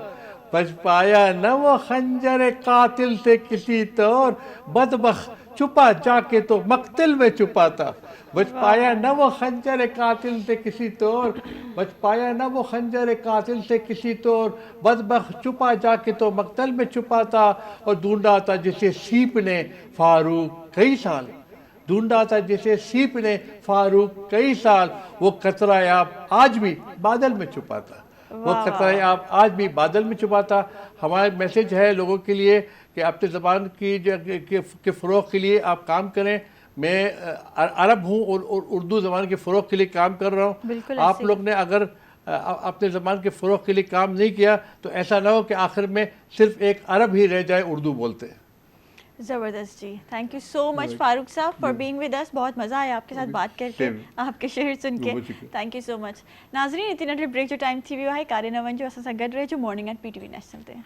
C: बच पाया न वो खंजर कातिल से किसी तौर, बदबख्त छुपा जाके तो मक्तिल में छुपा था। बच पाया न वो खंजर कातिल से किसी तौर, बच पाया न वो खंजर कातिल से किसी तौर, बदबख्त छुपा जाके तो मक्तल में छुपा था। और ढूंढा था जिसे सीप ने फारूक कई साल, ढूंढा था जिसे सीप ने फारूक कई साल, वो कतरा आप आज भी बादल में छुपा था, वो कतरा आप आज भी बादल में छुपा था। हमारा मैसेज है लोगों के लिए कि अपनी ज़बान के फ़रोग़ के लिए आप काम करें। मैं अरब हूँ और उर्दू ज़बान के फ़रोग़ के लिए काम कर रहा हूँ। आप लोग ने अगर अपने ज़बान के फ़रोग़ के लिए काम नहीं किया तो ऐसा ना हो कि आखिर में सिर्फ एक अरब ही रह जाए उर्दू बोलते।
A: ज़बरदस्त जी, thank you so much Farooq sahab for being with us. बहुत मज़ा आया आपके साथ बात करके, आपके शेर सुन के, थैंक यू सो मच। नाज़रीन, इतने नंढे ब्रेक जो टाइम थी वियो है कार्यक्रम जो असां सां गॾु रहिजो मॉर्निंग एट PTV नेशनल ते।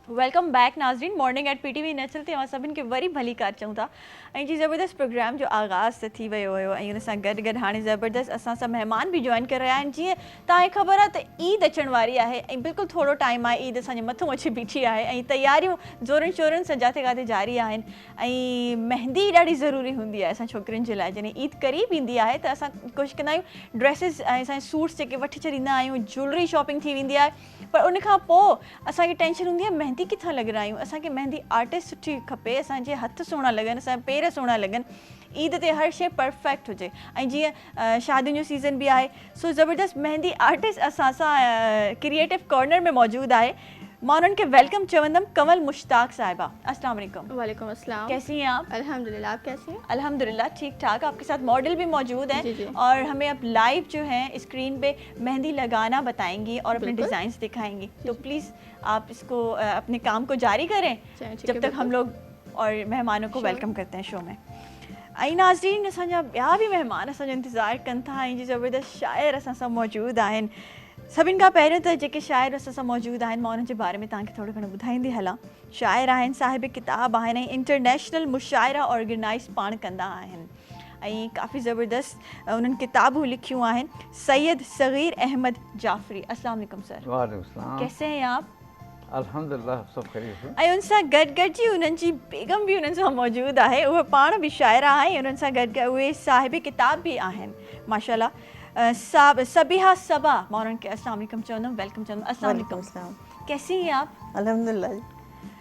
A: वेलकम बैक नाज़रीन, मॉर्निंग एट PTV नेशनल ते सभिनि खे वरी भली कार चऊं था। ऐं जी ज़बरदस्त प्रोग्राम जो आगाज़ थी वियो हुयो, ऐं उन सां गॾु गॾु हाणे ज़बरदस्त असां सां महिमान बि जॉइन करे रहिया आहिनि। जीअं तव्हांखे ख़बर आहे त ईद अचण वारी आहे ऐं बिल्कुलु थोरो टाइम आहे, ईद असांजे मथां अची बीठी आहे ऐं तयारियूं ज़ोरनि शोरनि सां जिते किथे जारी आहिनि। ऐं मेहंदी ॾाढी ज़रूरी हूंदी आहे असां छोकिरियुनि जे लाइ। जॾहिं ईद क़रीब ईंदी आहे त असां कोशिशि कंदा आहियूं ड्रेसिस ऐं असांजे सूट्स जेके वठी छॾींदा आहियूं, ज्वैलरी शॉपिंग थी वेंदी आहे, पर उन खां पोइ असांखे टेंशन हूंदी आहे मेहंदी किथां लॻारायूं। असांखे मेहंदी आर्टिस्ट सुठी खपे, असांजे हथ सुहिणा लॻनि, असांजा पेर सुहिणा लॻनि, ईद ते हर शइ परफेक्ट हुजे। ऐं जीअं शादियुनि जो सीज़न बि आहे, सो ज़बरदस्त मेहंदी आर्टिस्ट असां सां क्रिएटिव कॉर्नर में मौजूदु आहे। मैं उन्होंने के वेलकम चवंदम कमल मुश्ताक साहिबा। अस्सलाम वालेकुम।
D: वालेकुम अस्सलाम।
A: कैसी हैं आप?
D: अल्हम्दुलिल्लाह, आप कैसी हैं?
A: अल्हम्दुलिल्लाह ठीक ठाक। आपके साथ मॉडल भी मौजूद हैं।
D: जी, जी।
A: और हमें अब लाइव जो है स्क्रीन पे मेहंदी लगाना बताएंगी और अपने
D: बिल्कुल।
A: डिज़ाइंस दिखाएंगी। तो प्लीज़ आप इसको अपने काम को जारी करें
D: चलिए, ठीक
A: जब
D: है,
A: तक हम
D: बिल्कुल।
A: लोग और मेहमानों को वेलकम करते हैं शो में। ऐं नाज़रीन, असांजा ॿिया बि महिमान असांजो इंतज़ारु कनि था ऐं जी ज़बरदस्त शाइर असां सां मौजूदु आहिनि। सभिनि खां पहिरियों त जेके शाइर असां सां मौजूदु आहिनि मां उन्हनि जे बारे में तव्हांखे थोरो घणो ॿुधाईंदी हलां। शाइर आहिनि, साहिब किताब आहिनि ऐं इंटरनेशनल मुशाइरा ऑर्गेनाइज़ पाण कंदा आहिनि ऐं काफ़ी ज़बरदस्त उन्हनि किताबूं लिखियूं आहिनि। सैयद सग़ीर अहमद जाफ़री, अस्सलाम वालेकुम सर।
E: वालेकुम सलाम।
A: कैसे हैं आप?
E: अल्हम्दुलिल्लाह, सब खैरियत है।
A: ऐं उन सां गॾु गॾु जी उन्हनि जी बेगम बि उन्हनि सां मौजूदु आहे, उहे पाण बि शाइरा आहे, उन्हनि सां गॾु गॾु उहे साहिब किताब बि आहिनि माशाल्लाह। सबिहा सबा, मां उन्हनि खे अस्सलाम वालेकुम चवंदमि, वेलकम चवंदमि। अस्सलाम वालेकुम। कैसी हैं आप?
D: अल्हम्दुलिल्लाह जी।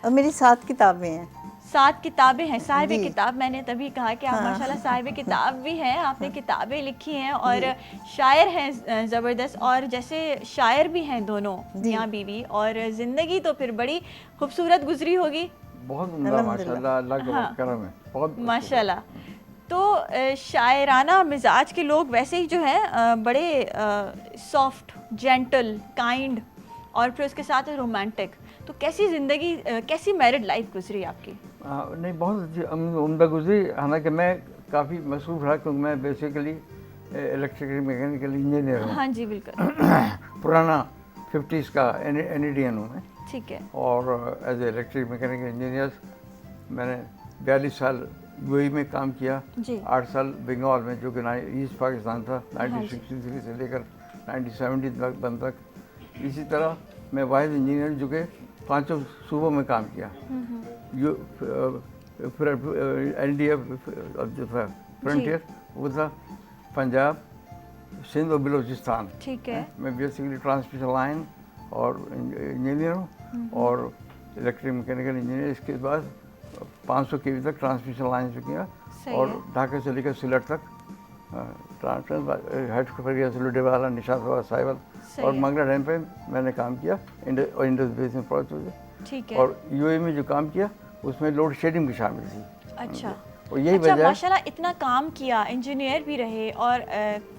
D: और मेरी 7 किताबें हैं।
A: 7 किताबें हैं, साहिब
D: जी।
A: किताब, मैंने तभी कहा कि आप
D: हाँ।
A: माशाल्लाह साहिब किताब भी हैं, आपने किताबें लिखी हैं और शायर हैं ज़बरदस्त, और जैसे शायर भी हैं दोनों मियाँ बीवी, और ज़िंदगी तो फिर बड़ी खूबसूरत गुजरी होगी
E: बहुत उम्दा माशाल्लाह, अल्लाह का करम है, बहुत
A: माशाल्लाह। तो शायराना मिजाज के लोग वैसे ही जो हैं बड़े सॉफ्ट, जेंटल, काइंड, और फिर उसके साथ रोमांटिक। तो कैसी ज़िंदगी, कैसी मैरिड लाइफ गुजरी आपकी?
E: नहीं, बहुत अच्छी उम्दा गुजरी। हालांकि मैं काफ़ी मसरूफ़ रहा क्योंकि मैं बेसिकली इलेक्ट्रिकल मैकेनिकल इंजीनियर हूँ।
A: हाँ जी बिल्कुल।
E: पुराना 50s का NEDN हूँ मैं,
A: ठीक है।
E: और as a electric mechanical engineer मैंने 42 साल UAE में काम किया,
A: जी।
E: 8 साल बंगाल में, जो कि ईस्ट पाकिस्तान था, 1963 से लेकर 1970 तक। इसी तरह मैं वाहिद इंजीनियर जो कि 5 सूबों में काम किया। LDF जो था फ्रंटियर, वो था पंजाब, सिंध और बलूचिस्तान।
A: ठीक है।
E: मैं बेसिकली ट्रांसमिशन लाइन और इंजीनियर हूँ और इलेक्ट्रिक मैकेनिकल इंजीनियर। इसके बाद 500 kV तक ट्रांसमिशन लाइन से किया, और ढाका से लेकर सिलट तक हेड वाला निशात साहिबल और मंगला डैम पे मैंने काम किया, इंडस बेसिन प्रोजेक्ट।
A: ठीक है।
E: और UAE में जो काम किया उसमें लोड शेडिंग भी शामिल थी।
A: अच्छा।
E: और यही
A: अच्छा,
E: वजह,
A: माशाल्लाह इतना काम किया, इंजीनियर भी रहे और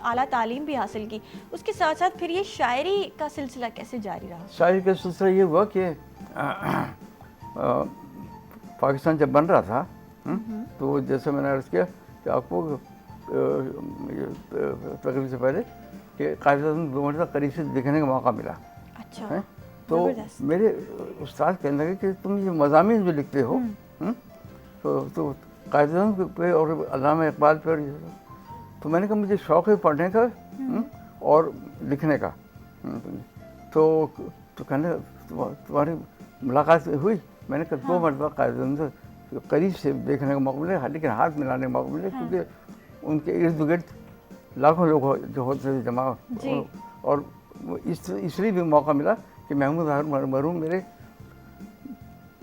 A: आला तालीम भी हासिल की, उसके साथ साथ फिर ये शायरी का सिलसिला कैसे जारी रहा?
E: शायरी का सिलसिला ये हुआ कि पाकिस्तान जब बन रहा था, तो जैसे मैंने अर्ज़ किया कि आपको तकरीब से पहले कि कायद-ए-आज़म 2 मरतबा करीब से देखने का मौका मिला।
A: अच्छा।
E: है? तो मेरे उस्ताद कहने लगे कि तुम ये मज़ामीन जो लिखते हो, तो कायद-ए-आज़म पे और अल्लामा इकबाल पे, तो मैंने कहा मुझे शौक़ है पढ़ने का और लिखने का। तो कहने तुम्हारी मुलाकात हुई? मैंने कहा 2 मरतबा कायद-ए-आज़म से करीब से देखने का मौका मिला, लेकिन हाथ मिलाने का मौका मिला, क्योंकि उनके इर्द गिर्द लाखों लोग जो होते थे जमा, और इसलिए भी मौका मिला कि महमूद हारून मरहूम मेरे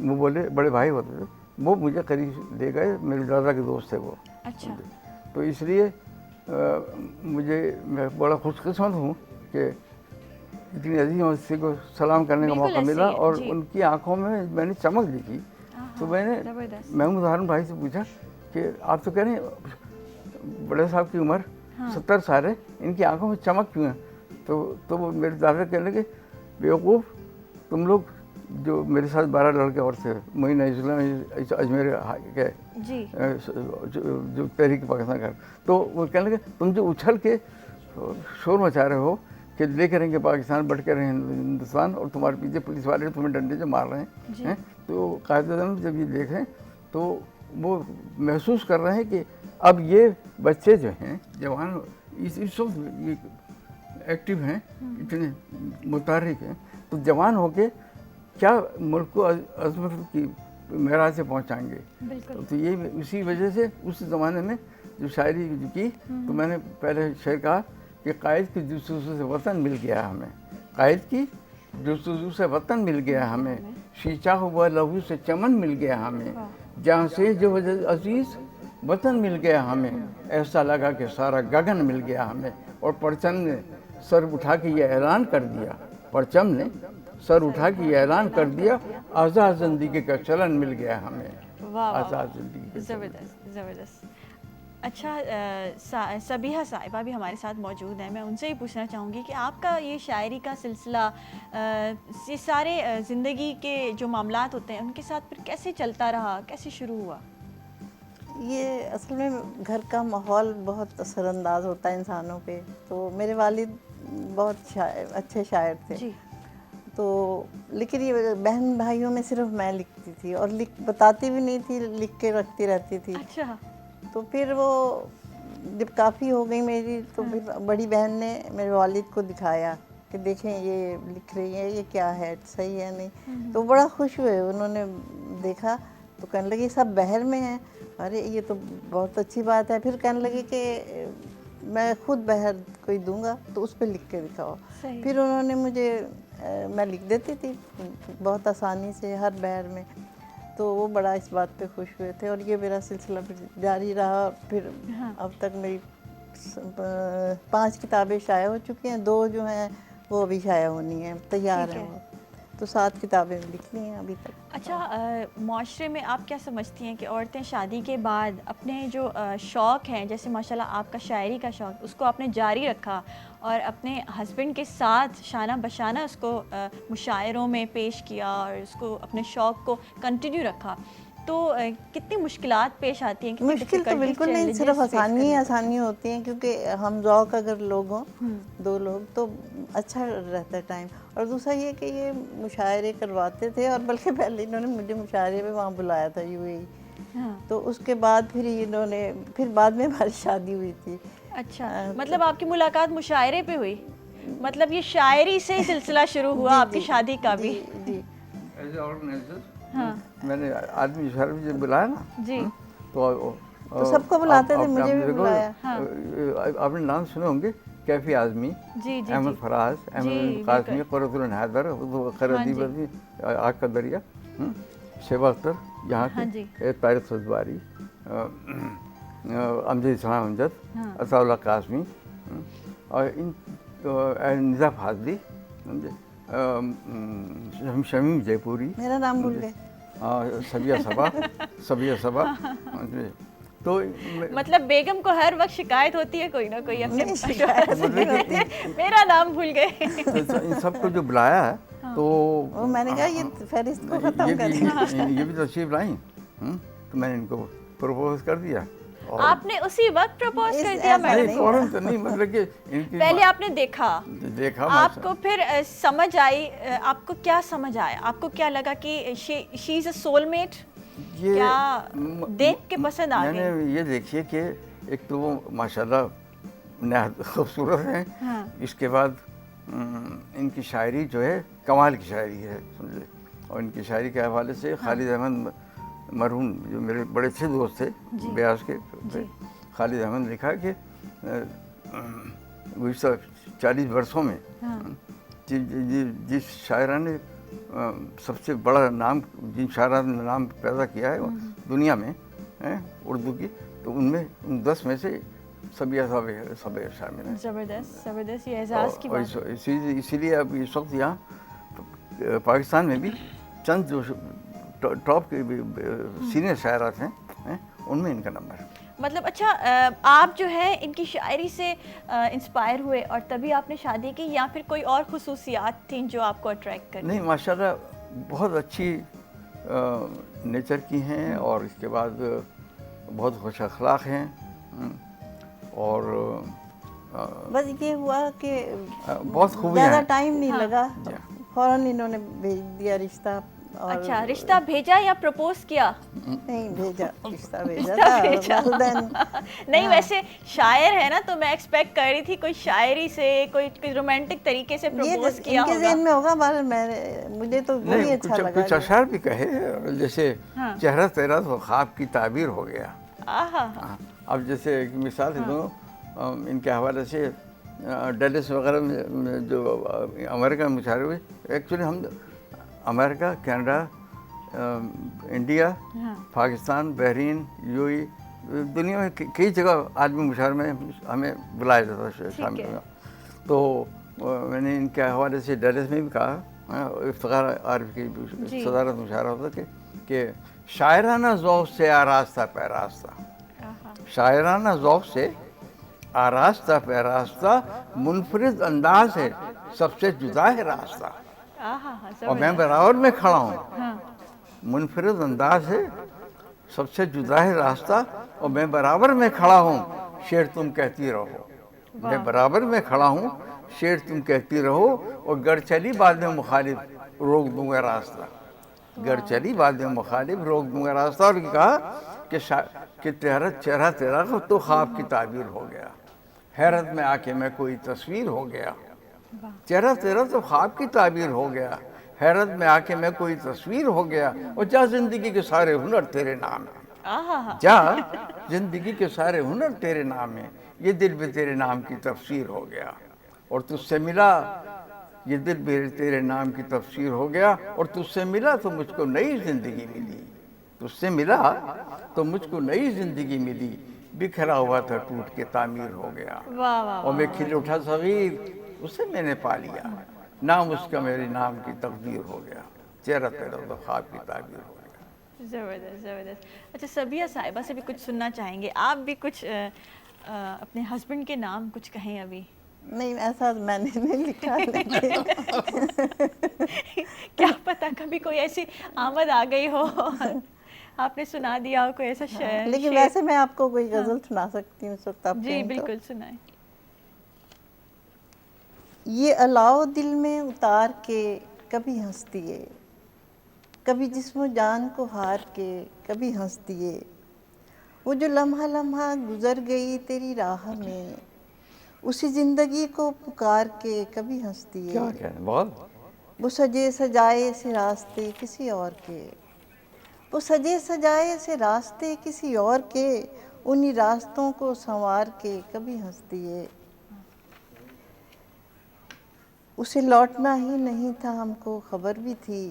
E: वो बोले बड़े भाई होते थे, वो मुझे करीब ले गए, मेरे दादा के दोस्त थे वो।
A: अच्छा।
E: तो इसलिए मैं बड़ा खुशकिस्मत हूँ कि इतनी अजीम हस्ती को सलाम करने का मौका मिला, और उनकी आंखों में मैंने चमक देखी। तो मैंने महमूद हारून भाई से पूछा कि आप तो कह रहे हैं बड़े साहब की उम्र 70 साल है, इनकी आंखों में चमक क्यों है? तो वो मेरे दादा कहने लगे, बेवकूफ़, तुम लोग जो मेरे साथ 12 लड़के और थे, मोइन इस्लाम अजमेर के जो तहरीक पाकिस्तान का, तो वो कहने लगे तुम जो उछल के शोर मचा रहे हो कि लेके रहेंगे पाकिस्तान, बढ़ के रहें हिंदुस्तान, और तुम्हारे पीछे पुलिस वाले तुम्हें डंडे से मार रहे हैं, तो कायद-ए-आज़म जब ये देखें तो वो महसूस कर रहे हैं कि अब ये बच्चे जो हैं जवान इस वक्त ये एक्टिव हैं, इतने मुतहर्रिक हैं, तो जवान होके क्या मुल्क को अज़मत की मेराज से पहुंचाएंगे। तो ये उसी वजह से उस ज़माने में जो शायरी की, तो मैंने पहले शेर कहा कि कायद की जुस्तजू से वतन मिल गया हमें, कायद की जुस्तजू से वतन मिल गया हमें, शीशा हुआ लहू से चमन मिल गया हमें, जहाँ से जो अजीज़ वतन मिल गया हमें, ऐसा लगा कि सारा गगन मिल गया हमें। और परचम ने सर उठा के ये ऐलान कर दिया, परचम ने सर उठा के ये ऐलान कर दिया, आज़ाद ज़िंदगी का चलन मिल गया हमें, आज़ाद ज़िंदगी।
A: ज़बरदस्त ज़बरदस्त। अच्छा, सबीहा साहिबा भी हमारे साथ मौजूद हैं, मैं उनसे ही पूछना चाहूँगी कि आपका ये शायरी का सिलसिला, ये सारे ज़िंदगी के जो मामलात होते हैं उनके साथ फिर कैसे चलता रहा, कैसे शुरू हुआ?
D: ये असल में घर का माहौल बहुत असरअंदाज होता है इंसानों पे। तो मेरे वालिद बहुत अच्छे शायर थे जी। तो लेकिन ये बहन भाइयों में सिर्फ मैं लिखती थी, और बताती भी नहीं थी, लिख के रखती रहती थी।
A: अच्छा।
D: तो फिर वो जब काफ़ी हो गई मेरी, तो फिर बड़ी बहन ने मेरे वालिद को दिखाया कि देखें ये लिख रही है, ये क्या है, सही है नहीं। तो बड़ा खुश हुए, उन्होंने देखा तो कहने लगे सब बहर में है। अरे ये तो बहुत अच्छी बात है। फिर कहने लगे कि मैं खुद बहर कोई दूंगा तो उस पर लिख के दिखाओ। फिर उन्होंने मुझे میں لکھ دیتی تھی بہت آسانی سے ہر بہر میں، تو وہ بڑا اس بات پہ خوش ہوئے تھے، اور یہ میرا سلسلہ پھر جاری رہا. پھر اب تک میری 5 کتابیں شائع ہو چکی ہیں، 2 جو ہیں وہ ابھی شائع ہونی ہیں، تیار ہیں وہ، تو 7 کتابیں لکھ لی ہیں ابھی تک.
A: اچھا، معاشرے میں آپ کیا سمجھتی ہیں کہ عورتیں شادی کے بعد اپنے جو شوق ہیں، جیسے ماشاءاللہ آپ کا شاعری کا شوق، اس کو آپ نے جاری رکھا اور اپنے ہسبینڈ کے ساتھ شانہ بشانہ اس کو مشاعروں میں پیش کیا اور اس کو اپنے شوق کو کنٹینیو رکھا، تو کتنی مشکلات پیش آتی ہیں؟
D: مشکل تو بالکل نہیں، صرف آسانی ہوتی ہیں، کیونکہ ہم ذوق اگر لوگ ہوں 2 لوگ تو اچھا رہتا ہے ٹائم. اور دوسرا یہ کہ یہ مشاعرے کرواتے تھے، اور بلکہ پہلے انہوں نے مجھے مشاعرے میں وہاں بلایا تھا UAE، تو اس کے بعد پھر بعد میں ہماری شادی ہوئی تھی.
A: اچھا، مطلب آپ کی ملاقات مشاعرے پہ ہوئی، مطلب یہ شاعری سے سلسلہ شروع ہوا آپ کی شادی کا بھی؟
D: جی
E: ایز اے آرگنائزر میں نے آدمی شہر میں بلایا نا،
A: جی،
E: تو
D: سب کو بلاتے تھے، مجھے بھی بلایا.
E: آپ نے نام سنے ہوں گے، کیفی اعظمی،
A: جی جی
E: احمد فراز، احمد قاسمی، قرۃ العین حیدر، خیرالدین بدوی، آگ کا دریا، شیبہ اختر یہاں کے، طارق سدواری، امجد اسلام امجد، عطا اللہ قاسمی، اور ان نزا فاضلی، شمیم جے پوری،
D: میرا نام بھول گئے،
E: صبیہ صبا. تو
A: مطلب بیگم کو ہر وقت شکایت ہوتی ہے کوئی نہ کوئی اپنے میرا نام بھول گئے.
E: ان سب کو جو بلایا ہے تو
D: میں نے کہا یہ فہرست کو ختم کر دیا.
E: یہ بھی تشریف لائیں، تو میں نے ان کو پروپوز کر دیا.
A: آپ نے اسی وقت پروپوز کر دیا؟
E: فوراً تو نہیں، مطلب کہ
A: پہلے آپ نے دیکھا، آپ کو پھر سمجھ آئی، آپ کو کیا سمجھ آیا، آپ کو کیا لگا کہ شی از اے سول میٹ؟ کیا دیکھ کے پسند آ گئی؟
E: میں نے یہ دیکھیے کہ ایک تو وہ ماشاءاللہ نہایت خوبصورت ہیں، اس کے بعد ان کی شاعری جو ہے کمال کی شاعری ہے، سمجھے. اور ان کی شاعری کے حوالے سے خالد احمد مرحوم جو میرے بڑے اچھے دوست تھے بیاس کے، خالد احمد نے لکھا کہ گزشتہ 40 برسوں میں جس شاعرہ نے سب سے بڑا نام، جن شاعرہ نے نام پیدا کیا ہے دنیا میں اردو کی، تو ان میں 10 میں سے صبیہ صبا شامل ہیں.
A: زبردست، یہ اعزاز کی بات.
E: اسی لیے اب اس وقت یہاں پاکستان میں بھی چند جو ٹاپ کے سینئر شاعرات ہیں ان میں ان کا نمبر ہے.
A: مطلب اچھا، آپ جو ہے ان کی شاعری سے انسپائر ہوئے اور تبھی آپ نے شادی کی، یا پھر کوئی اور خصوصیات تھیں جو آپ کو اٹریکٹ کرتی؟
E: نہیں، ماشاءاللہ بہت اچھی نیچر کی ہیں، اور اس کے بعد بہت خوش اخلاق ہیں، اور
D: بس یہ ہوا کہ
E: بہت خوبیاں ہیں.
D: زیادہ ٹائم نہیں لگا، فوراً انہوں نے بھیج دیا رشتہ.
A: اچھا، رشتہ بھیجا یا پروپوز کیا؟
D: نہیں بھیجا، رشتہ بھیجا تھا.
A: نہیں، ویسے شاعر ہے نا، تو میں ایکسپیکٹ کر رہی تھی کوئی شاعری سے، کوئی رومانٹک طریقے سے پروپوز کیا ہوگا.
D: ان کے ذہن میں ہوگا، مجھے تو وہی اچھا لگا.
E: کچھ اشعار بھی کہے، جیسے چہرہ تیرا تو خواب کی تعبیر ہو گیا. اب جیسے ایک مثال دوں ان کے حوالے سے، ڈیلس وغیرہ میں جو امریکہ میں مشاعرے ہوئے، ایکچولی ہم امریکہ، Canada, India, Pakistan, Bahrain, UAE، دنیا میں کئی جگہ عالمی مشاعرے میں ہمیں بلایا جاتا ہے شامل ہونا. تو میں نے ان کے حوالے سے ڈیلس میں بھی کہا، افتخار عارف کی صدارت مشاعرہ ہوتا کہ شاعرانہ ذوق سے آراستہ پیراستہ، شاعرانہ ذوق سے آراستہ پیراستہ، منفرد انداز ہے سب سے جدا ہے راستہ، اور میں برابر میں کھڑا ہوں. منفرد انداز ہے سب سے جدا ہے راستہ، اور میں برابر میں کھڑا ہوں، شعر تم کہتی رہو. میں برابر میں کھڑا ہوں، شعر تم کہتی رہو، اور گر چلی بعد میں مخالف روک دوں گا راستہ. گر چلی بعد میں مخالف روک دوں گا راستہ. اور کہا کہ چہرہ تیرا تو خواب کی تعبیر ہو گیا، حیرت میں آ کے میں کوئی تصویر ہو گیا. چہرہ تیرا تو خواب کی تعبیر ہو گیا، حیرت میں آ کے میں کوئی تصویر ہو گیا. اور جا زندگی کے سارے ہنر تیرے نام ہیں، جا زندگی کے سارے ہنر تیرے نام ہیں، یہ دل بھی تیرے نام کی تفسیر ہو گیا. اور تجھ سے ملا یہ دل میرے تیرے نام کی تفسیر ہو گیا اور تجھ سے ملا تو مجھ کو نئی زندگی ملی. تجھ سے ملا تو مجھ کو نئی زندگی ملی, بکھرا ہوا تھا ٹوٹ کے تعمیر ہو گیا.
A: واہ واہ
E: اور میں کھل اٹھا صغیر, اسے میں نے پا لیا, نام اس کا میرے نام کی تقدیر ہو گیا, چہرہ تیرا تو خواب کی تعبیر ہو گیا.
A: زبردست زبردست. اچھا سبیہ صاحبہ سے بھی کچھ سننا چاہیں گے آپ بھی, کچھ اپنے ہسبینڈ کے نام کچھ کہیں ابھی.
D: نہیں ایسا میں نے نہیں لکھا, لیکن
A: کیا پتہ کبھی کوئی ایسی آمد آ گئی ہو آپ نے سنا دیا ہو کوئی ایسا شعر.
D: لیکن ویسے میں آپ کو کوئی غزل سنا سکتی ہوں اس وقت آپ
A: جی
D: کہیں تو.
A: بالکل سنائیں.
D: یہ الاؤ دل میں اتار کے کبھی ہنس دیے, کبھی جسم و جان کو ہار کے کبھی ہنس دیے, وہ جو لمحہ لمحہ گزر گئی تیری راہ میں, اسی زندگی کو پکار کے کبھی ہنس دیے.
E: کیا کہنا بہت.
D: وہ سجے سجائے سے راستے کسی اور کے, وہ سجے سجائے سے راستے کسی اور کے, انہی راستوں کو سنوار کے کبھی ہنس دیے. اسے لوٹنا ہی نہیں تھا ہم کو خبر بھی تھی,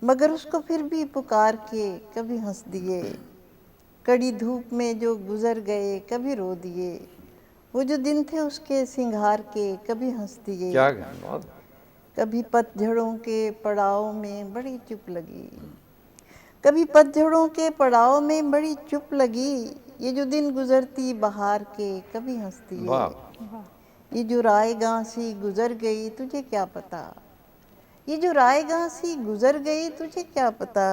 D: مگر اس کو پھر بھی پکار کے کبھی ہنس دیے. کڑی دھوپ میں جو گزر گئے کبھی رو دیے, وہ جو دن تھے اس کے سنگھار کے کبھی ہنس دیے.
E: کیا کہنا بہت.
D: کبھی پت جھڑوں کے پڑاؤ میں بڑی چپ لگی, کبھی پت جھڑوں کے پڑاؤ میں بڑی چپ لگی, یہ جو دن گزرتی بہار کے کبھی ہنس دیے. یہ جو رائے گاں سی گزر گئی تجھے کیا پتا, یہ جو رائے گاں سی گزر گئی تجھے کیا پتا,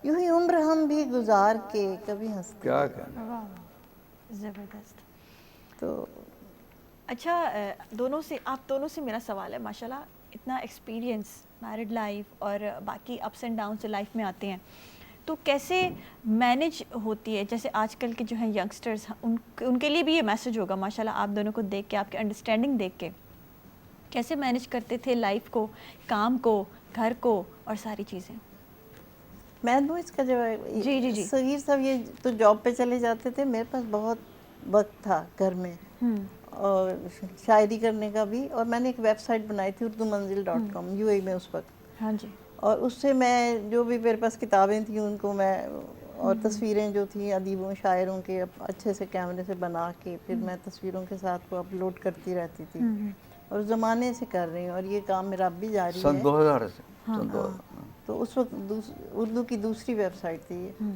D: یوں ہی عمر ہم بھی گزار کے کبھی ہنس دیے.
E: کیا کہنا.
A: واہ زبردست.
D: تو
A: اچھا دونوں سے, آپ دونوں سے میرا سوال ہے, ماشاءاللہ اتنا ایکسپیرینس میرڈ لائف اور باقی اپس اینڈ ڈاؤنس لائف میں آتے ہیں, تو کیسے مینج ہوتی ہے, جیسے آج کل کے جو ہیں ینگسٹرز ان کے لیے بھی یہ میسج ہوگا ماشاءاللہ آپ دونوں کو دیکھ کے, آپ کے انڈرسٹینڈنگ دیکھ کے, کیسے مینج کرتے تھے لائف کو, کام کو, گھر کو اور ساری چیزیں.
D: میں دوں اس کا جواب.
A: جی جی جی.
D: صغیر صاحب یہ تو جاب پہ چلے جاتے تھے, میرے پاس بہت وقت تھا گھر میں اور شاعری کرنے کا بھی, اور میں نے ایک ویب سائٹ بنائی تھی urdumanzil.com یو اے میں اس وقت.
A: ہاں جی.
D: اور اس سے میں جو بھی میرے پاس کتابیں تھیں ان کو میں, اور تصویریں جو تھیں ادیبوں شاعروں کے اچھے سے کیمرے سے بنا کے پھر میں تصویروں کے ساتھ وہ اپلوڈ کرتی رہتی تھی, اور زمانے سے کر رہی ہوں, اور یہ کام میرا اب بھی جاری ہے.
E: سن 2000 سے.
D: تو اس وقت اردو کی دوسری ویب سائٹ تھی یہ.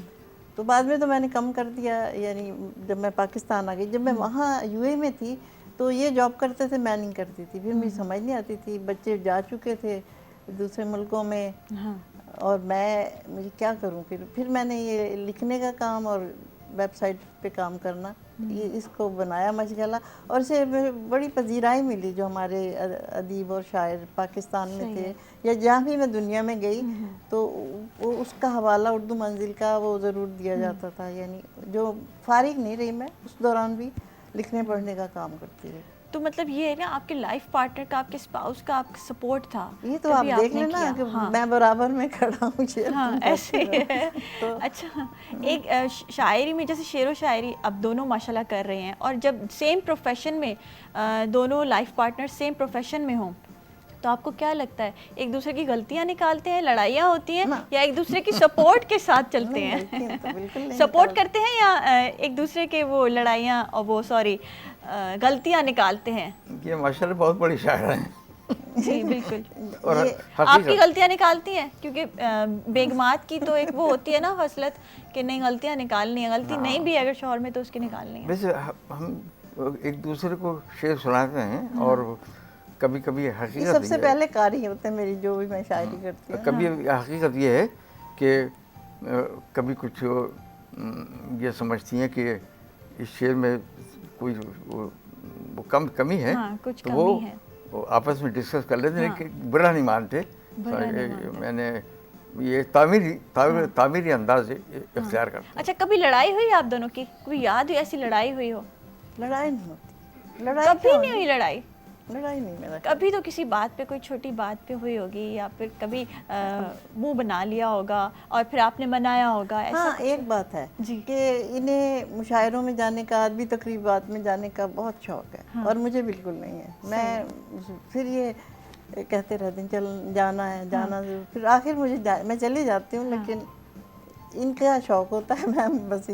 D: تو بعد میں تو میں نے کم کر دیا, یعنی جب میں پاکستان آ گئی, جب میں وہاں یو اے میں تھی تو یہ جاب کرتے تھے, میں نہیں کرتی تھی, پھر مجھے سمجھ نہیں آتی تھی, بچے جا چکے تھے دوسرے ملکوں میں, اور مجھے کیا کروں. پھر میں نے یہ لکھنے کا کام اور ویب سائٹ پہ کام کرنا, یہ اس کو بنایا مشغلہ, اور اسے بڑی پذیرائی ملی. جو ہمارے ادیب اور شاعر پاکستان میں تھے یا جہاں بھی میں دنیا میں گئی, تو وہ اس کا حوالہ اردو منزل کا وہ ضرور دیا جاتا تھا. یعنی جو فارغ نہیں رہی میں اس دوران بھی لکھنے پڑھنے کا کام کرتی رہی.
A: تو مطلب یہ ہے نا آپ کے لائف پارٹنر کا, آپ کے اسپاؤس کا آپ کا سپورٹ تھا.
D: یہ تو آپ دیکھ لیں نا کہ میں برابر میں کھڑا ہوں.
A: ہاں ایسے ہے. اچھا ایک شاعری میں جیسے شعر و شاعری اب دونوں ماشاءاللہ کر رہے ہیں, اور جب سیم پروفیشن میں دونوں لائف پارٹنر سیم پروفیشن میں ہوں, تو آپ کو کیا لگتا ہے ایک دوسرے کی غلطیاں نکالتے ہیں, لڑائیاں ہوتی ہیں, یا ایک دوسرے کی سپورٹ کے ساتھ چلتے ہیں, سپورٹ کرتے ہیں, یا ایک دوسرے کے وہ لڑائیاں اور وہ غلطیاں نکالتے ہیں؟
E: یہ ماشاءاللہ بہت بڑی شاعر ہیں.
A: جی بالکل.
E: اور
A: آپ کی غلطیاں نکالتی ہیں, کیونکہ بیگمات کی تو ایک وہ ہوتی ہے نا خصلت کہ نہیں غلطیاں نکالنی ہے, غلطی نہیں بھی اگر شوہر میں تو اس کی نکالنی ہے.
E: ویسے ہم ایک دوسرے کو شعر سناتے ہیں, اور کبھی کبھی حقیقت
D: سب سے پہلے قاری ہوتے ہیں میری جو بھی میں شاعری کرتی ہوں.
E: کبھی حقیقت یہ ہے کہ کبھی کچھ یہ سمجھتی ہیں کہ اس شعر میں کوئی وہ کمی ہے, تو وہ آپس میں ڈسکس کر لیتے ہیں کہ برا نہیں مانتے. میں نے یہ تعمیری انداز اختیار کرتا ہوں.
A: اچھا کبھی لڑائی ہوئی آپ دونوں کی, کوئی یاد ہوئی ایسی لڑائی ہوئی ہو؟
D: لڑائی نہیں ہوتی,
A: کبھی نہیں ہوئی لڑائی؟
D: لڑائی نہیں میرا.
A: کبھی تو کسی بات پہ, کوئی چھوٹی بات پہ ہوئی ہوگی, یا پھر کبھی منہ بنا لیا ہوگا اور پھر آپ نے منایا ہوگا.
D: ہاں ایک بات ہے کہ انہیں مشاعروں میں جانے کا, ادبی تقریبات میں جانے کا بہت شوق ہے, اور مجھے بالکل نہیں ہے. میں پھر یہ कहते रहते हैं चल जाना है, जाना ज़रूर। फिर आखिर मैं चली जाती हूँ, लेकिन इनका शौक होता है, मैं बस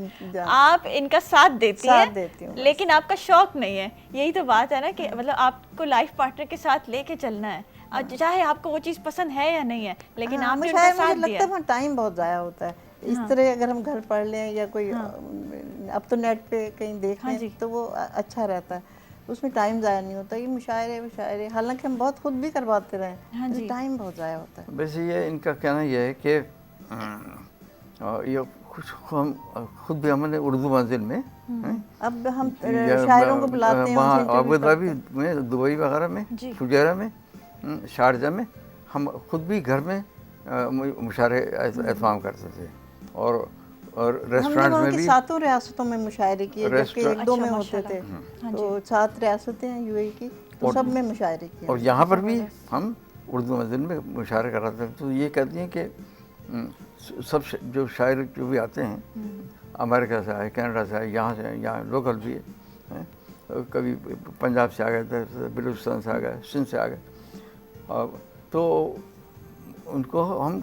A: आप इनका साथ देती
D: हैं,
A: लेकिन आपका शौक नहीं है। यही तो बात है ना कि मतलब आपको लाइफ पार्टनर के साथ लेके चलना है, चाहे आपको वो चीज़ पसंद है या नहीं है, लेकिन आपने उनका साथ दिया।
D: लगता है टाइम बहुत ज़ाया होता है इस तरह। अगर हम घर पढ़ लें या कोई अब तो नेट पे कहीं देख लें तो वो अच्छा रहता है, उसमें टाइम ज़ाया नहीं होता। ये मुशायरे हालांकि हम बहुत खुद भी करवाते रहे, टाइम बहुत ज़ाया होता है।
E: वैसे ये इनका कहना ये है कि ये हम खुद भी हमने उर्दू मंजिल में
D: अब हम शायरों को बुलाते हैं
E: वहाँ अबू धाबी में, दुबई वगैरह में, फुजैरा में, शारजा में हम खुद भी घर में मुशायरे एहतमाम करते थे। और रेस्टोरेंट में भी
D: सातों रियासतों में मुशायरे किए, जबकि एक दो में होते थे, तो 7 रियासतें हैं यूएई की, तो सब में मुशायरे किए।
E: और यहाँ पर भी हम उर्दू मंजिल में मुशायरे कराते हैं। तो ये कहती हैं कि सब जो शायर जो भी आते हैं, अमेरिका से आए, कनाडा से आए, यहाँ लोकल भी है, कभी पंजाब से आ गए, बलूचिस्तान से आ गए, सिंध से आ गए, तो उनको हम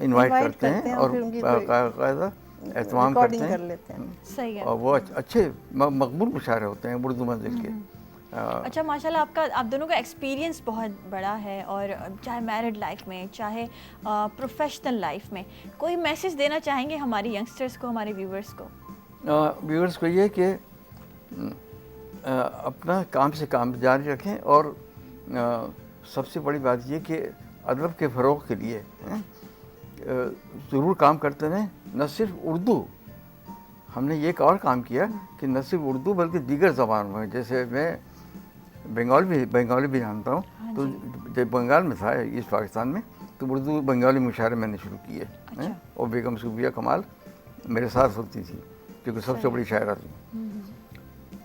E: इनवाइट करते हैं और बाकायदा एहतमाम करते हैं।
A: सही है।
E: और वो अच्छे मकबूल मुशायरे होते हैं उर्दू मंजिल के।
A: अच्छा माशाल्लाह, आप दोनों का एक्सपीरियंस बहुत बड़ा है, और चाहे मैरिड लाइफ में, चाहे प्रोफेशनल लाइफ में, कोई मैसेज देना चाहेंगे हमारे यंगस्टर्स को, हमारे व्यूवर्स को?
E: व्यूवर्स को ये कि अपना काम से काम जारी रखें, और सबसे बड़ी बात ये कि अदब के फ़रोग़ के लिए ज़रूर काम करते रहें। न सिर्फ उर्दू, हमने ये एक और काम किया कि न सिर्फ उर्दू बल्कि दीगर ज़बानों में, जैसे मैं बंगाली भी जानता हूँ, तो जब बंगाल में था ईस्ट पाकिस्तान में, तो उर्दू बंगाली मुशायरे मैंने शुरू किए। और बेगम सूफिया कमाल मेरे साथ होती थी, क्योंकि सबसे बड़ी शायरा थी।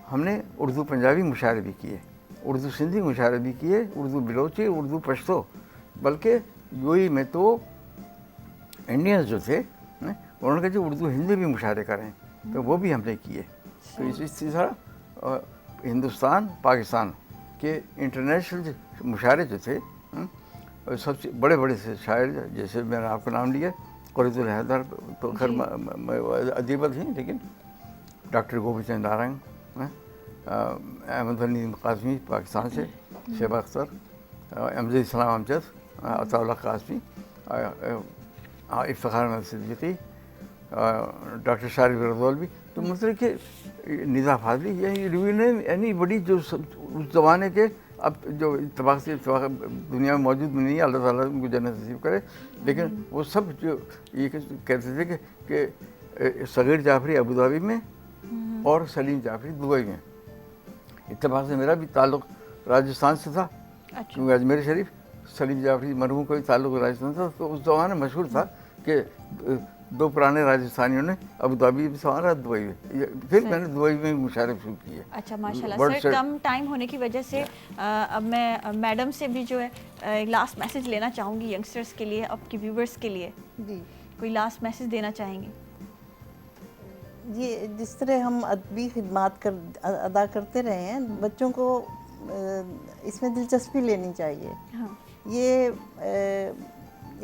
E: हमने उर्दू पंजाबी मुशायरे भी किए, उर्दू सिंधी मुशायरे भी किए, उर्दू बलोची, उर्दू पश्तो, बल्कि यूएई में तो इंडियंस जो थे उन्होंने कहा जो उर्दू हिंदी भी मुशायरे करें, तो वो भी हमने किए। तो इस तरह हिंदुस्तान पाकिस्तान के इंटरनेशनल मुशायरे जो थे, सबसे बड़े बड़े से शायर, जैसे मैंने आपका नाम लिया, क़रीतुल हैदर, तो खैर अदीबत हैं, लेकिन डॉक्टर गोपी चंद नारंग, अहमद अली कासमी पाकिस्तान से, शेबा अख्तर, अमजद इस्लाम अमजद, अताउल्लाह कासमी, इफ्तिखार अहमद सिद्दीकी, डॉक्टर शारिफ रज़ौलवी, तो मतलब कि निदा फाजली, ये रिव्यू ने यानी बड़ी जो उस ज़माने के, अब जो इत्तफाक़ से दुनिया में मौजूद नहीं है, अल्लाह ताला उनको जन्नत नसीब करे, लेकिन वो सब जो ये कहते थे कि सग़ीर जाफ़री अबू धाबी में और सलीम जाफ़री दुबई में। इत्तफाक़ से मेरा भी ताल्लुक़ राजस्थान से था, क्योंकि अजमेर शरीफ, सलीम जाफ़री मरहूम का भी ताल्लुक़ राजस्थान था। तो उस ज़माने मशहूर था कि 2 पुराने राजस्थानियों ने अबू धाबी में संवारा, दुबई में, फिर मैंने दुबई में मुशायरे शुरू किए।
A: अच्छा माशाल्लाह सर, कम टाइम होने की वजह से अब मैं मैडम से भी जो है लास्ट मैसेज लेना चाहूँगी यंगस्टर्स के लिए, आपके व्यूवर्स के लिए। जी, कोई लास्ट मैसेज देना चाहेंगे?
D: ये जिस तरह हम अदबी खिदमात अदा करते रहे हैं, बच्चों को इसमें दिलचस्पी लेनी चाहिए। हाँ। ये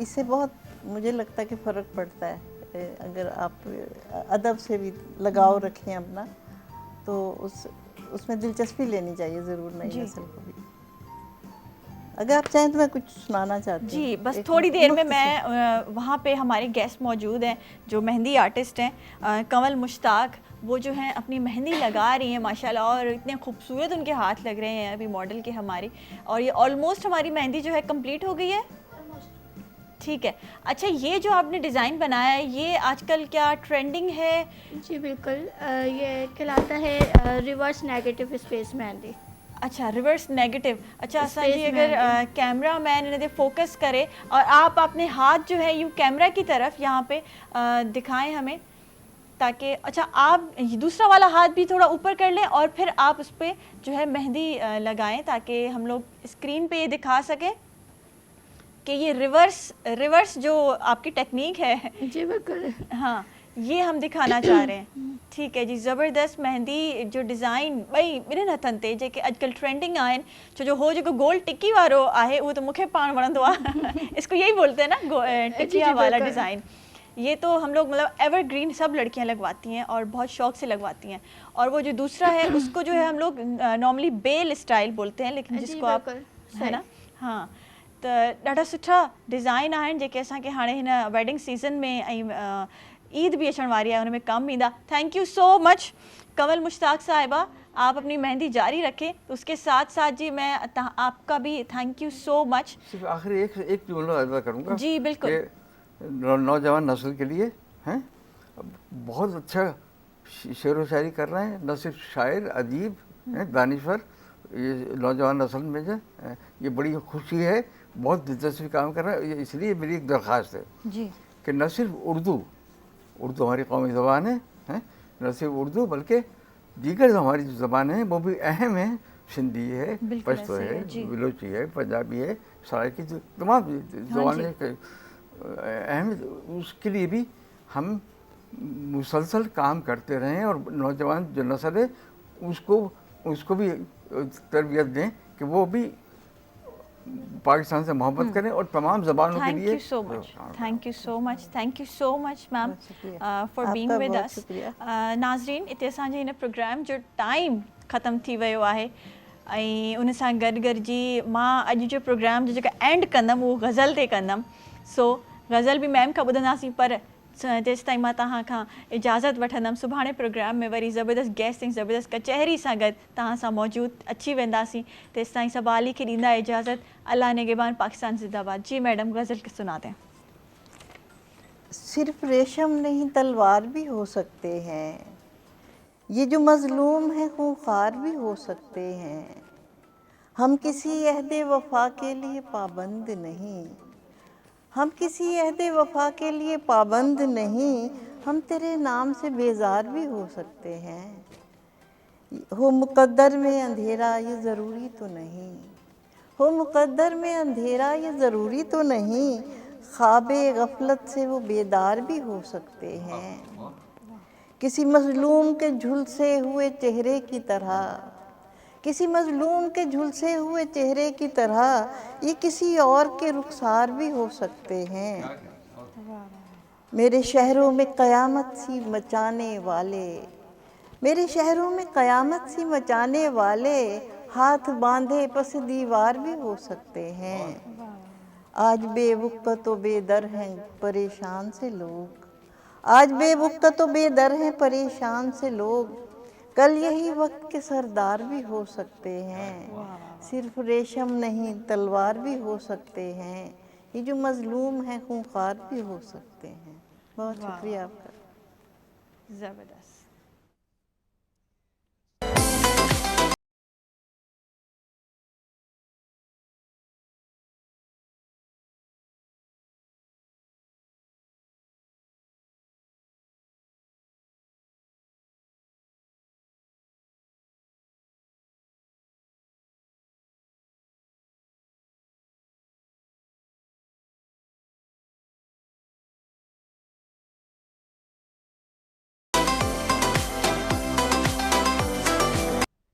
D: इससे बहुत मुझे लगता है कि फ़र्क पड़ता है। अगर आप अदब से भी लगाव रखें अपना, तो उसमें दिलचस्पी लेनी चाहिए ज़रूर नई नस्ल को भी। अगर आप चाहें तो मैं कुछ सुनाना चाहती हूँ।
A: जी, बस थोड़ी देर में मैं वहाँ पे हमारे गेस्ट मौजूद हैं जो मेहंदी आर्टिस्ट हैं, कंवल मुश्ताक, वो जो हैं अपनी मेहंदी लगा रही हैं माशाल्लाह, और इतने खूबसूरत उनके हाथ लग रहे हैं अभी मॉडल के हमारी। और ये ऑलमोस्ट हमारी मेहंदी जो है कंप्लीट हो गई है। ठीक है। अच्छा, ये जो आपने डिज़ाइन बनाया है, ये आजकल क्या ट्रेंडिंग है?
F: जी बिल्कुल, ये कहलाता है रिवर्स नेगेटिव स्पेस मेहंदी।
A: अच्छा, रिवर्स नेगेटिव। अच्छा आसान जी, अगर कैमरा मैन इन्हें फोकस करे और आप अपने हाथ जो है यूँ कैमरा की तरफ यहाँ पे दिखाएं हमें, ताकि अच्छा आप दूसरा वाला हाथ भी थोड़ा ऊपर कर लें और फिर आप उस पर जो है मेहंदी लगाएं, ताकि हम लोग स्क्रीन पे ये दिखा सकें कि ये रिवर्स जो आपकी टेक्निक है।
F: जी बिल्कुल।
A: हाँ, یہ ہم دکھانا چاہ رہے ہیں. ٹھیک ہے جی, زبردست مہندی جو ڈیزائن भई ॿिन्हिनि हथनि ते जेके अॼुकल्ह ट्रेंडिंग आहिनि, छो जो हो जेको गोल टिक्की वारो आहे उहो त मूंखे पाण वणंदो आहे. इसको यही बोलते हैं ना, टिकिया वाला डिज़ाइन. یہ تو ہم لوگ مطلب ایور گرین سب لڑکیاں لگواتی ہیں اور بہت شوق سے لگواتی ہیں. اور وہ جو دوسرا ہے اس کو جو ہے ہم لوگ نارملی بیل اسٹائل بولتے ہیں, لیکن جس کو آپ ہے نا. ہاں, त ॾाढा सुठा डिज़ाइन आहिनि जेके असांखे हाणे हिन वेडिंग सीज़न में ऐं ईद भी अचण वारी आहे हुन में कमु ईंदा. Thank you so much Kanwal Mushtaq साहिबा, आप अपनी मेहंदी जारी रखें. तो उसके साथ साथ जी मैं आपका भी थैंक यू सो मच.
E: सिर्फ आखिरी एक जुमला अदा करूँगा
A: जी बिल्कुल.
E: नौजवान नस्ल के लिए हैं बहुत अच्छा शेर व शायरी कर रहे हैं, न सिर्फ शायर अदीब हैं दानिश्वर, ये नौजवान नस्ल में जो ये बड़ी खुशी है, बहुत दिलचस्पी काम कर रहा है. इसलिए मेरी एक दरख्वास्त है
A: जी
E: कि न सिर्फ उर्दू हमारी कौमी ज़बान है, न सिर्फ उर्दू बल्कि दीगर जो हमारी जो ज़बानें हैं वो भी अहम हैं. सिंधी है, पश्तो है, बलोची है, पंजाबी है, सराइकी, जो तमाम ज़बानें अहम, उसके लिए भी हम मुसलसल काम करते रहें और नौजवान जो नस्ल है उसको भी तरबियत दें कि वो भी पाकिस्तान से मोहब्बत करें और तमाम ज़बानों के लिए.
A: Thank you so much ma'am for being with us. नाज़रीन, इते असांजे हिन प्रोग्राम जो टाइम ख़तमु थी वियो आहे ऐं उन सां गॾु जी मां अॼु जो प्रोग्राम जो जेका एंड कंदमि उहो गज़ल ते कंदमि. सो गज़ल बि मैम खां ॿुधंदासीं, पर जेसि ताईं मां तव्हां खां इजाज़त वठंदमि. सुभाणे प्रोग्राम में वरी ज़बरदस्त गेस्ट ऐं ज़बरदस्त कचहरी सां गॾु तव्हां सां मौजूदु अची वेंदासीं. तेसि ताईं सभु आली खे ॾींदा इजाज़त. अल्लाह निगहबान, पाकिस्तान ज़िंदाबाद. जी मैडम, गज़ल के सुनाते हैं.
D: सिर्फ रेशम नहीं तलवार भी हो सकते हैं, ये जो मज़लूम है खूंखार भी हो सकते हैं. हम किसी अहद वफ़ा के लिए पाबंद नहीं, हम किसी अहद वफ़ा के लिए पाबंद नहीं, हम तेरे नाम से बेजार भी हो सकते हैं. हो मुक़द्दर में अंधेरा ये ज़रूरी तो नहीं, हो मुक़द्दर में अंधेरा ये ज़रूरी तो नहीं, ख्वाबे गफलत से वो बेदार भी हो सकते हैं. किसी मज़लूम के झुलसे हुए चेहरे की तरह, किसी मज़लूम के झुलसे हुए चेहरे की तरह ये किसी और के रुखसार भी हो सकते हैं. मेरे शहरों में क़यामत सी मचाने वाले, मेरे शहरों में क़यामत सी मचाने वाले हाथ बांधे पस दीवार भी हो सकते हैं. आज बेवक़्त व बेदर हैं परेशान से लोग, आज बेवक़्त व बेदर हैं परेशान से लोग, कल यही वक्त के सरदार भी हो सकते हैं. सिर्फ रेशम नहीं तलवार भी हो सकते हैं, ये जो मज़लूम हैं खूंखार भी हो सकते हैं. बहुत शुक्रिया आपका.
A: ज़बरदस्त.